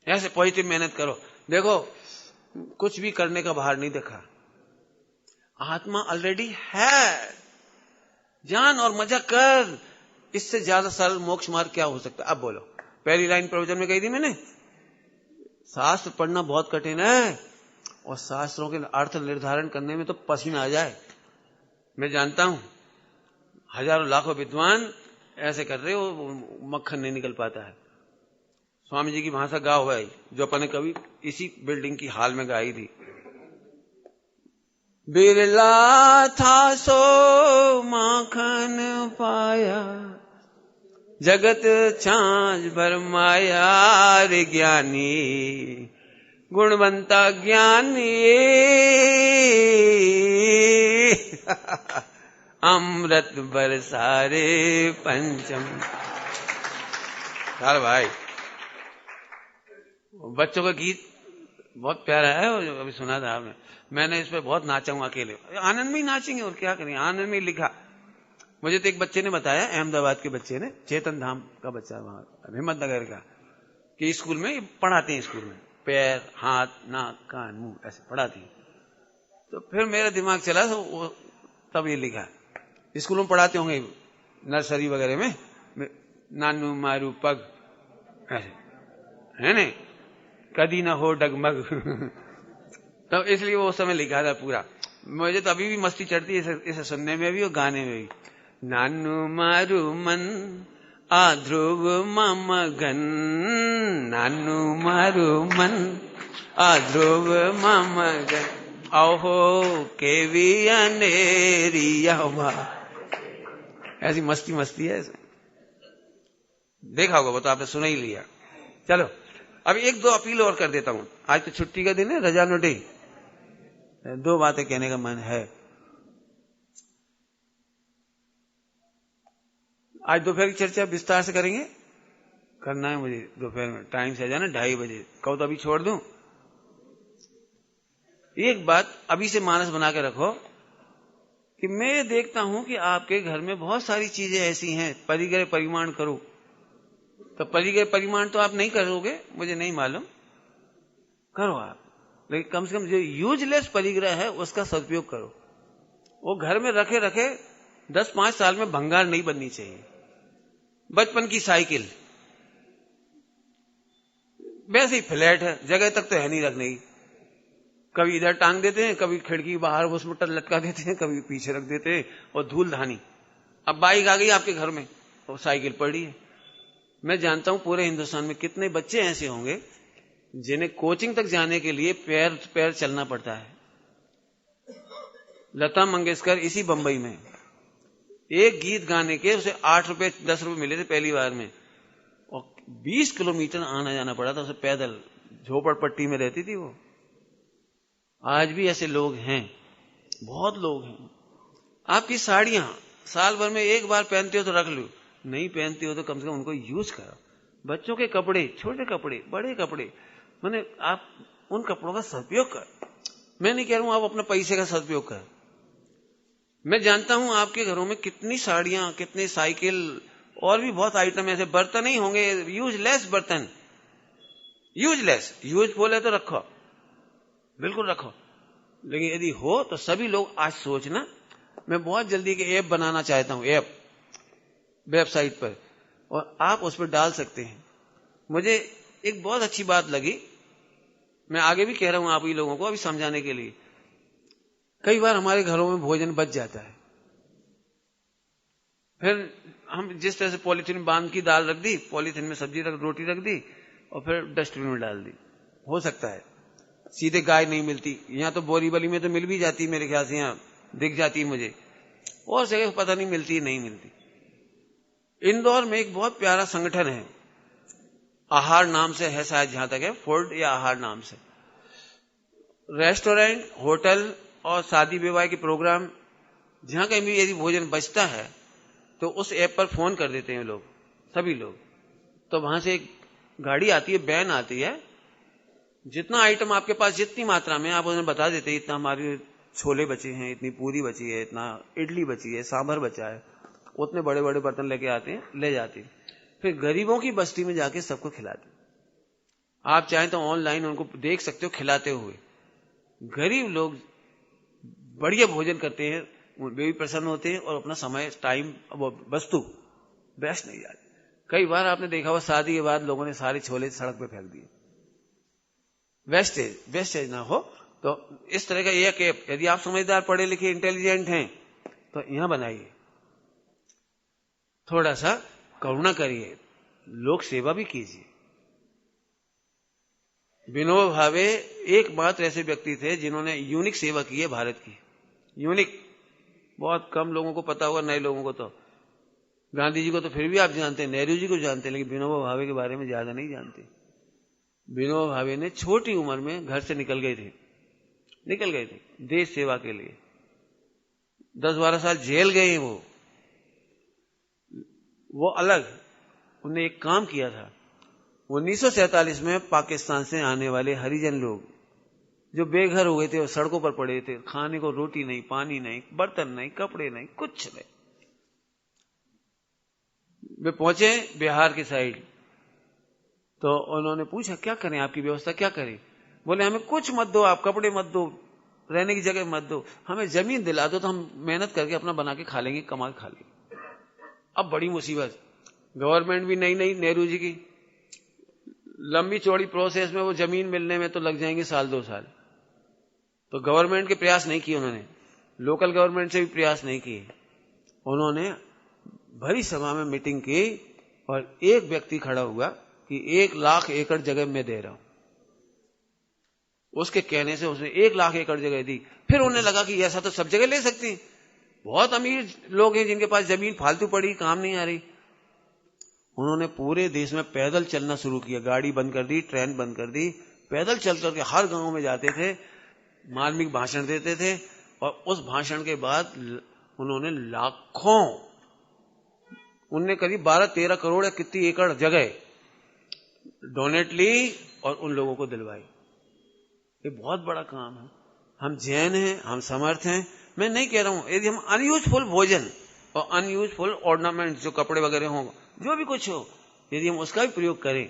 ऐसे पॉजिटिव मेहनत करो। देखो, कुछ भी करने का बाहर नहीं देखा, आत्मा ऑलरेडी है, जान और मजा कर। इससे ज्यादा सरल मोक्ष मार्ग क्या हो सकता है? अब बोलो। पहली लाइन प्रवचन में कही थी मैंने, शास्त्र पढ़ना बहुत कठिन है, और शास्त्रों के अर्थ निर्धारण करने में तो पसीना आ जाए। मैं जानता हूं हजारों लाखों विद्वान ऐसे कर रहे हो, मक्खन नहीं निकल पाता है। स्वामी जी की भाषा गा हुआ है, जो अपन ने कभी इसी बिल्डिंग की हाल में गाई थी। बिरला था सो माखन पाया, जगत छाछ भर माया रे ज्ञानी, गुणवंता ज्ञानी अमृत बरसारे पंचम। चल भाई, बच्चों का गीत बहुत प्यारा है, और अभी सुना था आपने। मैंने इस पर बहुत नाचा हूं अकेले, आनंद में ही नाचेंगे और क्या करेंगे, आनंद में लिखा। मुझे तो एक बच्चे ने बताया, अहमदाबाद के बच्चे ने, चेतन धाम का बच्चा वहां हिम्मतनगर का, कि स्कूल में पढ़ाते हैं, स्कूल में पैर, हाथ, नाक, कान, मुंह ऐसे पढ़ाती है। तो फिर मेरा दिमाग चला, तो तब ये लिखा, स्कूलों में पढ़ाते होंगे नर्सरी वगैरह में, नानू मारू पग ऐसे, है ना, कदी ना हो डगमग। तो इसलिए वो उस समय लिखा था पूरा। मुझे तो अभी भी मस्ती चढ़ती है इसे सुनने में भी और गाने में भी। नानू मारू मन आ ध्रुव मामा गन, नानू मारू मन आ ध्रुव मामा गन, आओ केवी अनेरिया, ऐसी मस्ती मस्ती है इसमें। देखा होगा वो तो आपने सुना ही लिया। चलो अब एक दो अपील और कर देता हूं, आज तो छुट्टी का दिन है, रजा नो डे, दो बातें कहने का मन है। आज दोपहर की चर्चा विस्तार से करेंगे, करना है मुझे दोपहर में, टाइम से आ जाना 2:30 बजे, कहो तो अभी छोड़ दूं। एक बात अभी से मानस बना के रखो कि मैं देखता हूं कि आपके घर में बहुत सारी चीजें ऐसी हैं, परिग्रह परिमाण करो, तो परिग्रह परिमाण तो आप नहीं करोगे, मुझे नहीं मालूम, करो आप, लेकिन कम से कम जो यूजलेस परिग्रह है उसका सदुपयोग करो। वो घर में रखे रखे 10-5 साल में भंगार नहीं बननी चाहिए। बचपन की साइकिल वैसे ही फ्लैट है, जगह तक तो है नहीं रखने की, कभी इधर टांग देते हैं, कभी खिड़की बाहर उसमें लटका देते हैं, कभी पीछे रख देते हैं, और धूल धानी। अब बाइक आ गई आपके घर में और साइकिल पड़ी है। मैं जानता हूं पूरे हिंदुस्तान में कितने बच्चे ऐसे होंगे जिन्हें कोचिंग तक जाने के लिए पैर पैर चलना पड़ता है। लता मंगेशकर इसी बंबई में एक गीत गाने के उसे 8 रुपए 10 रुपए मिले थे पहली बार में, और 20 किलोमीटर आना जाना पड़ा था उसे पैदल, झोपड़पट्टी में रहती थी वो। आज भी ऐसे लोग हैं, बहुत लोग हैं। आपकी साड़ियां साल भर में एक बार पहनते हो तो रख लो, नहीं पहनते हो तो कम से कम उनको यूज करो। बच्चों के कपड़े, छोटे कपड़े, बड़े कपड़े, मैंने आप उन कपड़ों का सदुपयोग कर। मैं नहीं कह रहा हूं आप अपने पैसे का सदुपयोग कर। मैं जानता हूं आपके घरों में कितनी साड़ियां, कितने साइकिल, और भी बहुत आइटम ऐसे, बर्तन ही होंगे यूजलेस बर्तन, यूजलेस, यूजफुल है तो रखो, बिल्कुल रखो। लेकिन यदि हो तो सभी लोग आज सोचना, मैं बहुत जल्दी के ऐप बनाना चाहता हूं, ऐप वेबसाइट पर, और आप उस पर डाल सकते हैं। मुझे एक बहुत अच्छी बात लगी, मैं आगे भी कह रहा हूं आप ही लोगों को अभी समझाने के लिए। कई बार हमारे घरों में भोजन बच जाता है, फिर हम जिस तरह से पॉलीथीन बांध की दाल रख दी, पॉलीथीन में सब्जी रख, रोटी रख दी, और फिर डस्टबिन में डाल दी। हो सकता है सीधे गाय नहीं मिलती, यहां तो बोरीवली में तो मिल भी जाती, मेरे ख्याल से यहां दिख जाती है मुझे, और जगह पता नहीं मिलती नहीं मिलती। इंदौर में एक बहुत प्यारा संगठन है, आहार नाम से है शायद, जहां तक है फूड या आहार नाम से, रेस्टोरेंट, होटल और शादी विवाह के प्रोग्राम, जहां कहीं भी यदि भोजन बचता है तो उस ऐप पर फोन कर देते हैं लोग, सभी लोग, तो वहां से एक गाड़ी आती है, वैन आती है, जितना आइटम आपके पास जितनी मात्रा में, आप उन्हें बता देते हैं इतना हमारे छोले बचे हैं, इतनी पूरी बची है, इतना इडली बची है, सांभर बचा है, उतने बड़े बड़े बर्तन लेके आते हैं, ले जाते हैं, फिर गरीबों की बस्ती में जाके सबको खिलाते हैं। आप चाहें तो ऑनलाइन उनको देख सकते हो खिलाते हुए। गरीब लोग बढ़िया भोजन करते हैं, वे भी प्रसन्न होते हैं, और अपना समय, टाइम, वो वस्तु वेस्ट नहीं जाती। कई बार आपने देखा हुआ शादी के बाद लोगों ने सारे छोले सड़क पे फेंक दिए। वेस्टेज ना हो तो इस तरह का एक ऐप, यदि आप समझदार, पढ़े लिखे, इंटेलिजेंट हैं तो यहां बनाइए। थोड़ा सा करुणा करिए, लोक सेवा भी कीजिए। विनोबा भावे एकमात्र ऐसे व्यक्ति थे जिन्होंने यूनिक सेवा की है भारत की, यूनिक। बहुत कम लोगों को पता होगा, नए लोगों को तो। गांधी जी को तो फिर भी आप जानते हैं, नेहरू जी को जानते हैं, लेकिन विनोबा भावे के बारे में ज्यादा नहीं जानते। विनोबा भावे ने छोटी उम्र में घर से निकल गए थे देश सेवा के लिए। 10-12 साल जेल गए हैं वो अलग। उन्होंने एक काम किया था, 1947 में पाकिस्तान से आने वाले हरिजन लोग, जो बेघर हुए थे वो सड़कों पर पड़े थे, खाने को रोटी नहीं, पानी नहीं, बर्तन नहीं, कपड़े नहीं, कुछ नहीं। वे पहुंचे बिहार की साइड, तो उन्होंने पूछा क्या करें, आपकी व्यवस्था क्या करें? बोले हमें कुछ मत दो, आप कपड़े मत दो, रहने की जगह मत दो, हमें जमीन दिला दो तो हम मेहनत करके अपना बना के खा लेंगे, कमा के खा लेंगे। अब बड़ी मुसीबत, गवर्नमेंट भी नई नेहरू जी की, लंबी चौड़ी प्रोसेस में वो जमीन मिलने में तो लग जाएंगे साल 2 साल। तो गवर्नमेंट के प्रयास नहीं किए उन्होंने, लोकल गवर्नमेंट से भी प्रयास नहीं किए। उन्होंने भरी सभा में मीटिंग की और एक व्यक्ति खड़ा हुआ कि 1 लाख एकड़ जगह मैं दे रहा हूं। उसके कहने से उसने 1 लाख एकड़ जगह दी। फिर उन्हें लगा कि ऐसा तो सब जगह ले सकती हैं, बहुत अमीर लोग हैं जिनके पास जमीन फालतू पड़ी, काम नहीं आ रही। उन्होंने पूरे देश में पैदल चलना शुरू किया, गाड़ी बंद कर दी, ट्रेन बंद कर दी, पैदल चल करके हर गांव में जाते थे, मार्मिक भाषण देते थे। और उस भाषण के बाद उन्होंने लाखों, उनने करीब 12-13 करोड़ या कितनी एकड़ जगह डोनेट ली और उन लोगों को दिलवाई। ये बहुत बड़ा काम है। हम जैन हैं, हम समर्थ हैं। मैं नहीं कह रहा हूं यदि हम अनयूजफुल भोजन और अनयूजफुल ऑर्नामेंट, जो कपड़े वगैरह हों, जो भी कुछ हो, यदि हम उसका भी प्रयोग करें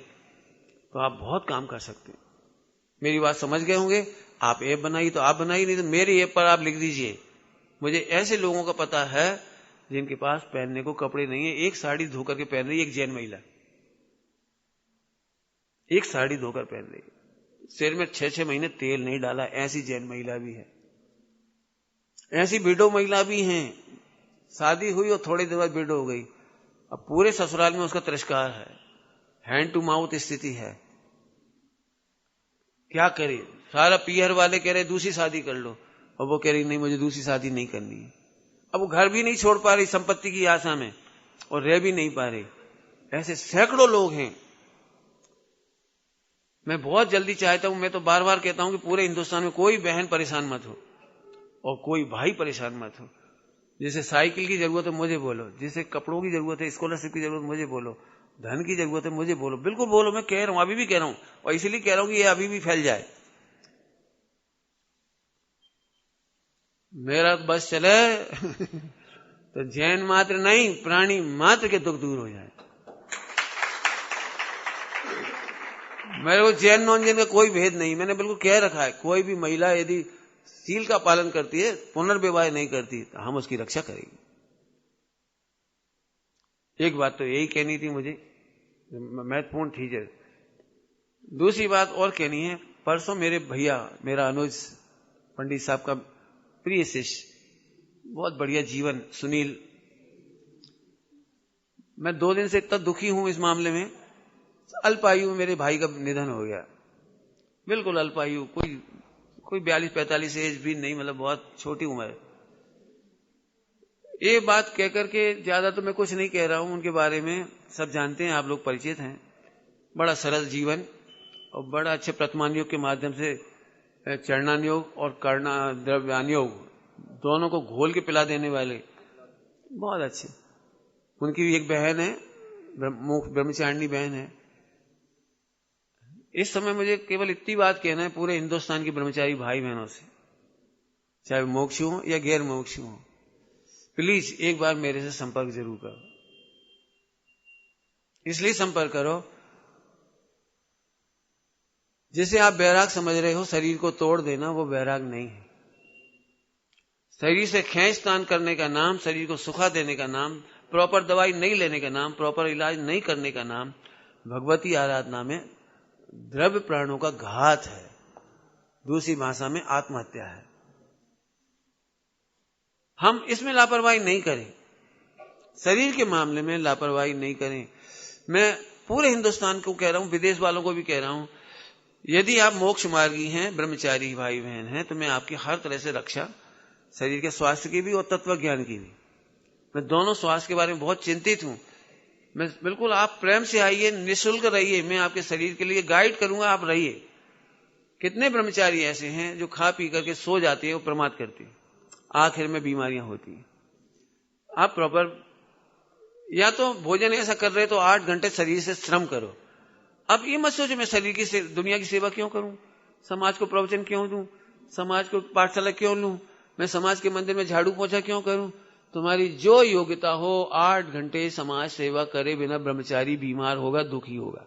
तो आप बहुत काम कर सकते हैं। मेरी बात समझ गए होंगे। आप ऐप बनाइए तो आप बनाइए, नहीं तो मेरी ऐप पर आप लिख दीजिए। मुझे ऐसे लोगों का पता है जिनके पास पहनने को कपड़े नहीं है, एक साड़ी धोकर के पहन रही है, एक जैन महिला, एक साड़ी धोकर पहन रही है, सिर में 6-6 महीने तेल नहीं डाला, ऐसी जैन महिला भी है। ऐसी विडो महिला भी हैं, शादी हुई और थोड़ी देर बाद विडो हो गई, अब पूरे ससुराल में उसका तिरस्कार है, हैंड टू माउथ स्थिति है। क्या करे, सारा पीहर वाले कह रहे दूसरी शादी कर लो, और वो कह रही नहीं मुझे दूसरी शादी नहीं करनी है। अब वो घर भी नहीं छोड़ पा रही संपत्ति की आशा में, और रह भी नहीं पा रही। ऐसे सैकड़ों लोग हैं। मैं बहुत जल्दी चाहता हूं, मैं तो बार बार कहता हूं कि पूरे हिंदुस्तान में कोई बहन परेशान मत हो और कोई भाई परेशान मत हो। जिसे साइकिल की जरूरत है मुझे बोलो, जिसे कपड़ों की जरूरत है, स्कॉलरशिप की जरूरत है मुझे बोलो, धन की जरूरत है मुझे बोलो, बिल्कुल बोलो। मैं कह रहा हूं, अभी भी कह रहा हूं, और इसीलिए कह रहा हूं कि ये अभी भी फैल जाए। मेरा बस चले तो जैन मात्र नहीं, प्राणी मात्र के दुख दूर हो जाए। मेरे को जैन नॉन जैन का कोई भेद नहीं, मैंने बिल्कुल कह रखा है, कोई भी महिला यदि सील का पालन करती है, पुनर्विवाह नहीं करती, तो हम उसकी रक्षा करेंगे। एक बात तो यही कहनी थी मुझे, महत्वपूर्ण थी। दूसरी बात और कहनी है, परसों मेरे भैया, मेरा अनुज पंडित साहब का प्रिय शिष्य, बहुत बढ़िया जीवन, सुनील, मैं 2 दिन से इतना दुखी हूं इस मामले में। अल्पायु में मेरे भाई का निधन हो गया, बिल्कुल अल्पायु, कोई 42-45 एज भी नहीं, मतलब बहुत छोटी उम्र। ये बात कहकर के ज्यादा तो मैं कुछ नहीं कह रहा हूं उनके बारे में, सब जानते हैं, आप लोग परिचित हैं। बड़ा सरल जीवन और बड़ा अच्छे प्रतिमान योग के माध्यम से चरणान योग और द्रव्यान योग दोनों को घोल के पिला देने वाले, बहुत अच्छे। उनकी भी एक बहन है, ब्रह्मचारिणी बहन है। इस समय मुझे केवल इतनी बात कहना है पूरे हिंदुस्तान के ब्रह्मचारी भाई बहनों से, चाहे मोक्षु हो या गैर मोक्षु हो, प्लीज एक बार मेरे से संपर्क जरूर करो। इसलिए संपर्क करो, जिसे आप वैराग समझ रहे हो, शरीर को तोड़ देना, वो वैराग नहीं है। शरीर से खींचतान करने का नाम, शरीर को सुखा देने का नाम, प्रॉपर दवाई नहीं लेने का नाम, प्रॉपर इलाज नहीं करने का नाम, भगवती आराधना में द्रव्य प्राणों का घात है, दूसरी भाषा में आत्महत्या है। हम इसमें लापरवाही नहीं करें, शरीर के मामले में लापरवाही नहीं करें। मैं पूरे हिंदुस्तान को कह रहा हूं, विदेश वालों को भी कह रहा हूं, यदि आप मोक्ष मार्गी हैं, ब्रह्मचारी भाई बहन हैं, तो मैं आपकी हर तरह से रक्षा, शरीर के स्वास्थ्य की भी और तत्व ज्ञान की भी। मैं दोनों स्वास्थ्य के बारे में बहुत चिंतित हूं। मैं बिल्कुल, आप प्रेम से आइए, निःशुल्क रहिए, मैं आपके शरीर के लिए गाइड करूंगा, आप रहिए। कितने ब्रह्मचारी ऐसे हैं जो खा पी करके सो जाते हैं और प्रमाद करते हैं, आखिर में बीमारियां होती हैं। आप प्रॉपर, या तो भोजन ऐसा कर रहे तो 8 घंटे शरीर से श्रम करो। अब ये मत सोचो मैं शरीर की दुनिया की सेवा क्यों करूं, समाज को प्रवचन क्यों दूं, समाज को पाठशाला क्यों लूं? मैं समाज के मंदिर में झाड़ू पोछा क्यों करूं? तुम्हारी जो योग्यता हो, 8 घंटे समाज सेवा करे बिना ब्रह्मचारी बीमार होगा, दुखी होगा।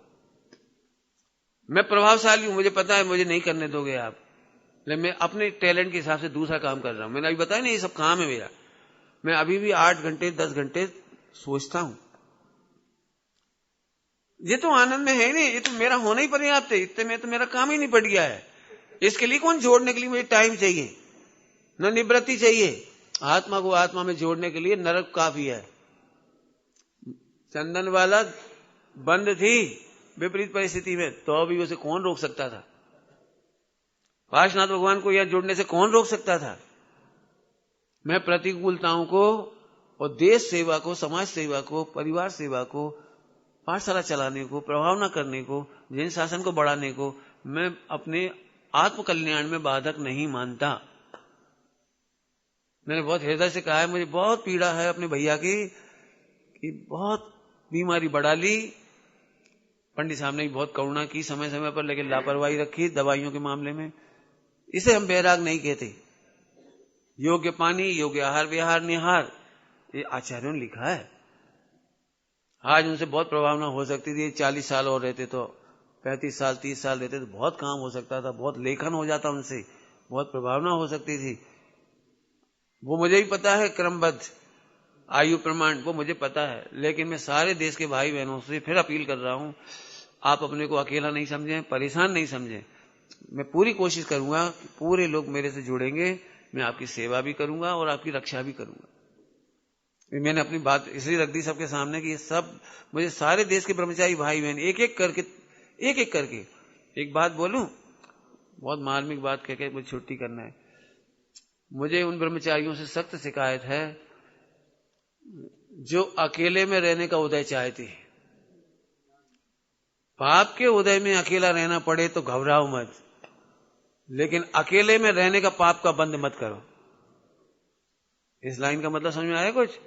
मैं प्रभावशाली हूं, मुझे पता है, मुझे नहीं करने दोगे आप, लेकिन मैं अपने टैलेंट के हिसाब से दूसरा काम कर रहा हूं। मैंने अभी बताया ना, ये सब काम है मेरा। मैं अभी भी 8 घंटे 10 घंटे सोचता हूं। ये तो आनंद में है नहीं, ये तो मेरा होना ही पर्याप्त है, इतने में तो मेरा काम ही निपट गया है। इसके लिए कौन जोड़ने के लिए मुझे टाइम चाहिए, न निवृत्ति चाहिए। आत्मा को आत्मा में जोड़ने के लिए नरक काफी है। चंदन वाला बंद थी विपरीत परिस्थिति में, तो भी उसे कौन रोक सकता था? पार्श्वनाथ भगवान को यह जुड़ने से कौन रोक सकता था? मैं प्रतिकूलताओं को और देश सेवा को, समाज सेवा को, परिवार सेवा को, पाठशाला चलाने को, प्रभाव न करने को, जैन शासन को बढ़ाने को मैं अपने आत्मकल्याण में बाधक नहीं मानता। मैंने बहुत हृदय से कहा है, मुझे बहुत पीड़ा है अपने भैया की कि बहुत बीमारी बढ़ा ली। पंडित साहब ने भी बहुत करुणा की समय समय पर, लेकिन लापरवाही रखी दवाइयों के मामले में। इसे हम बैराग नहीं कहते। योग्य पानी, योग्य आहार विहार निहार, ये आचार्यों ने लिखा है। आज उनसे बहुत प्रभावना हो सकती थी। 40 साल और रहते तो, 35 साल 30 साल रहते तो बहुत काम हो सकता था, बहुत लेखन हो जाता उनसे, बहुत प्रभावना हो सकती थी। वो मुझे भी पता है, क्रमबद्ध आयु प्रमाण वो मुझे पता है। लेकिन मैं सारे देश के भाई बहनों से फिर अपील कर रहा हूं, आप अपने को अकेला नहीं समझें, परेशान नहीं समझें। मैं पूरी कोशिश करूंगा कि पूरे लोग मेरे से जुड़ेंगे, मैं आपकी सेवा भी करूंगा और आपकी रक्षा भी करूंगा। मैंने अपनी बात इसलिए रख दी सबके सामने कि ये सब मुझे सारे देश के ब्रह्मचारी भाई बहन एक एक करके एक बात बोलूं, बहुत मार्मिक बात कह के मुझे छुट्टी करना है। मुझे उन ब्रह्मचारियों से सख्त शिकायत है जो अकेले में रहने का उदय चाहते हैं। पाप के उदय में अकेला रहना पड़े तो घबराओ मत, लेकिन अकेले में रहने का पाप का बंद मत करो। इस लाइन का मतलब समझ में आया कुछ?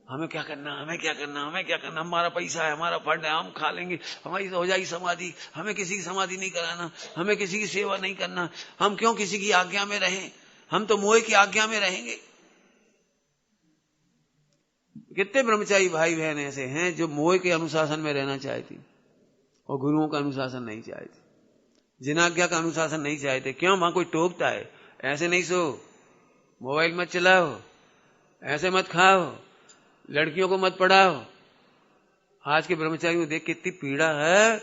हमें क्या करना, हमें क्या करना, हमें क्या करना, हमारा पैसा है, हमारा फंड है, हम खा लेंगे, हमारी हो जाएगी समाधि, हमें किसी की समाधि नहीं कराना, हमें किसी की सेवा नहीं करना, हम क्यों किसी की आज्ञा में रहें, हम तो मोह की आज्ञा में रहेंगे। कितने ब्रह्मचारी भाई बहन ऐसे हैं जो मोह के अनुशासन में रहना चाहती और गुरुओं का अनुशासन नहीं चाहते, जिनाज्ञा का अनुशासन नहीं चाहते। क्यों? वहां कोई टोकता है, ऐसे नहीं सो, मोबाइल मत चलाओ, ऐसे मत खाओ, लड़कियों को मत पढ़ाओ। आज के ब्रह्मचारी को देख के इतनी पीड़ा है।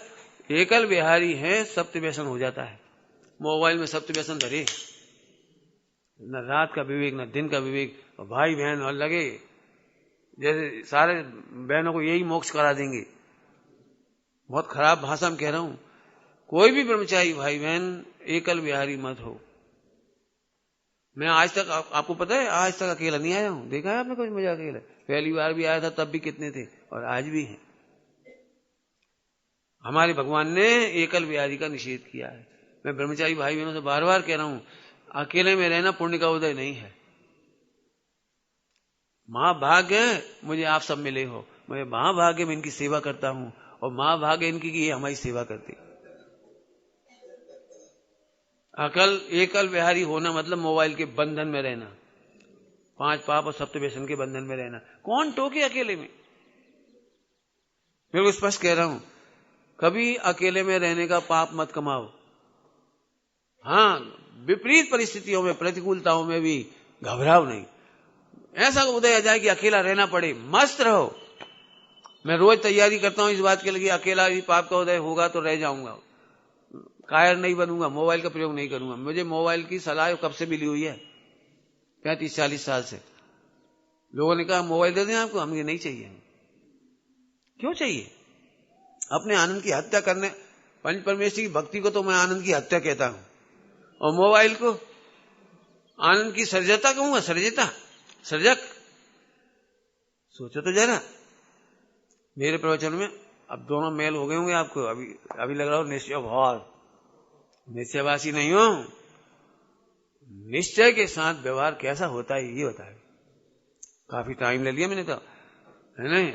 एकल विहारी है, सप्त व्यसन हो जाता है। मोबाइल में सप्त व्यसन धरे, न रात का विवेक न दिन का विवेक, और भाई बहन और लगे जैसे सारे बहनों को यही मोक्ष करा देंगे। बहुत खराब भाषा में कह रहा हूं। कोई भी ब्रह्मचारी भाई बहन एकल विहारी मत हो। मैं आज तक आपको पता है, आज तक अकेला नहीं आया हूं। देखा है आपने कुछ मुझे अकेला? पहली बार भी आया था तब भी कितने थे, और आज भी हैं। हमारे भगवान ने एकल विहारी का निषेध किया है। मैं ब्रह्मचारी भाई बहनों से बार बार कह रहा हूं, अकेले में रहना पुण्य का उदय नहीं है। महाभाग्य मुझे आप सब मिले हो, मैं महाभाग्य में इनकी सेवा करता हूं, और महाभाग्य इनकी की ये हमारी सेवा करते। एकल विहारी होना मतलब मोबाइल के बंधन में रहना, 5 पाप और सप्त व्यसन के बंधन में रहना। कौन टोके अकेले में? मैं स्पष्ट कह रहा हूं, कभी अकेले में रहने का पाप मत कमाओ। हां, विपरीत परिस्थितियों में, प्रतिकूलताओं में भी घबराओ नहीं। ऐसा उदय आ जाए कि अकेला रहना पड़े, मस्त रहो। मैं रोज तैयारी करता हूं इस बात के लिए, अकेला ही पाप का उदय होगा तो रह जाऊंगा, कायर नहीं बनूंगा, मोबाइल का प्रयोग नहीं करूंगा। मुझे मोबाइल की सलाह कब से मिली हुई है? 35-40 साल से। लोगों ने कहा मोबाइल दे दें आपको, हमें नहीं चाहिए। क्यों चाहिए? अपने आनंद की हत्या करने, पंच परमेश्वर की भक्ति को तो मैं आनंद की हत्या कहता हूं, और मोबाइल को आनंद की सर्जता कहूंगा। सर्जक। सोचो तो जरा, मेरे प्रवचन में अब दोनों मेल हो गए होंगे आपको। अभी लग रहा हो निश्चय भाव, निश्चयवासी नहीं हो। निश्चय के साथ व्यवहार कैसा होता है ये होता है। काफी टाइम ले लिया मैंने तो, है नहीं?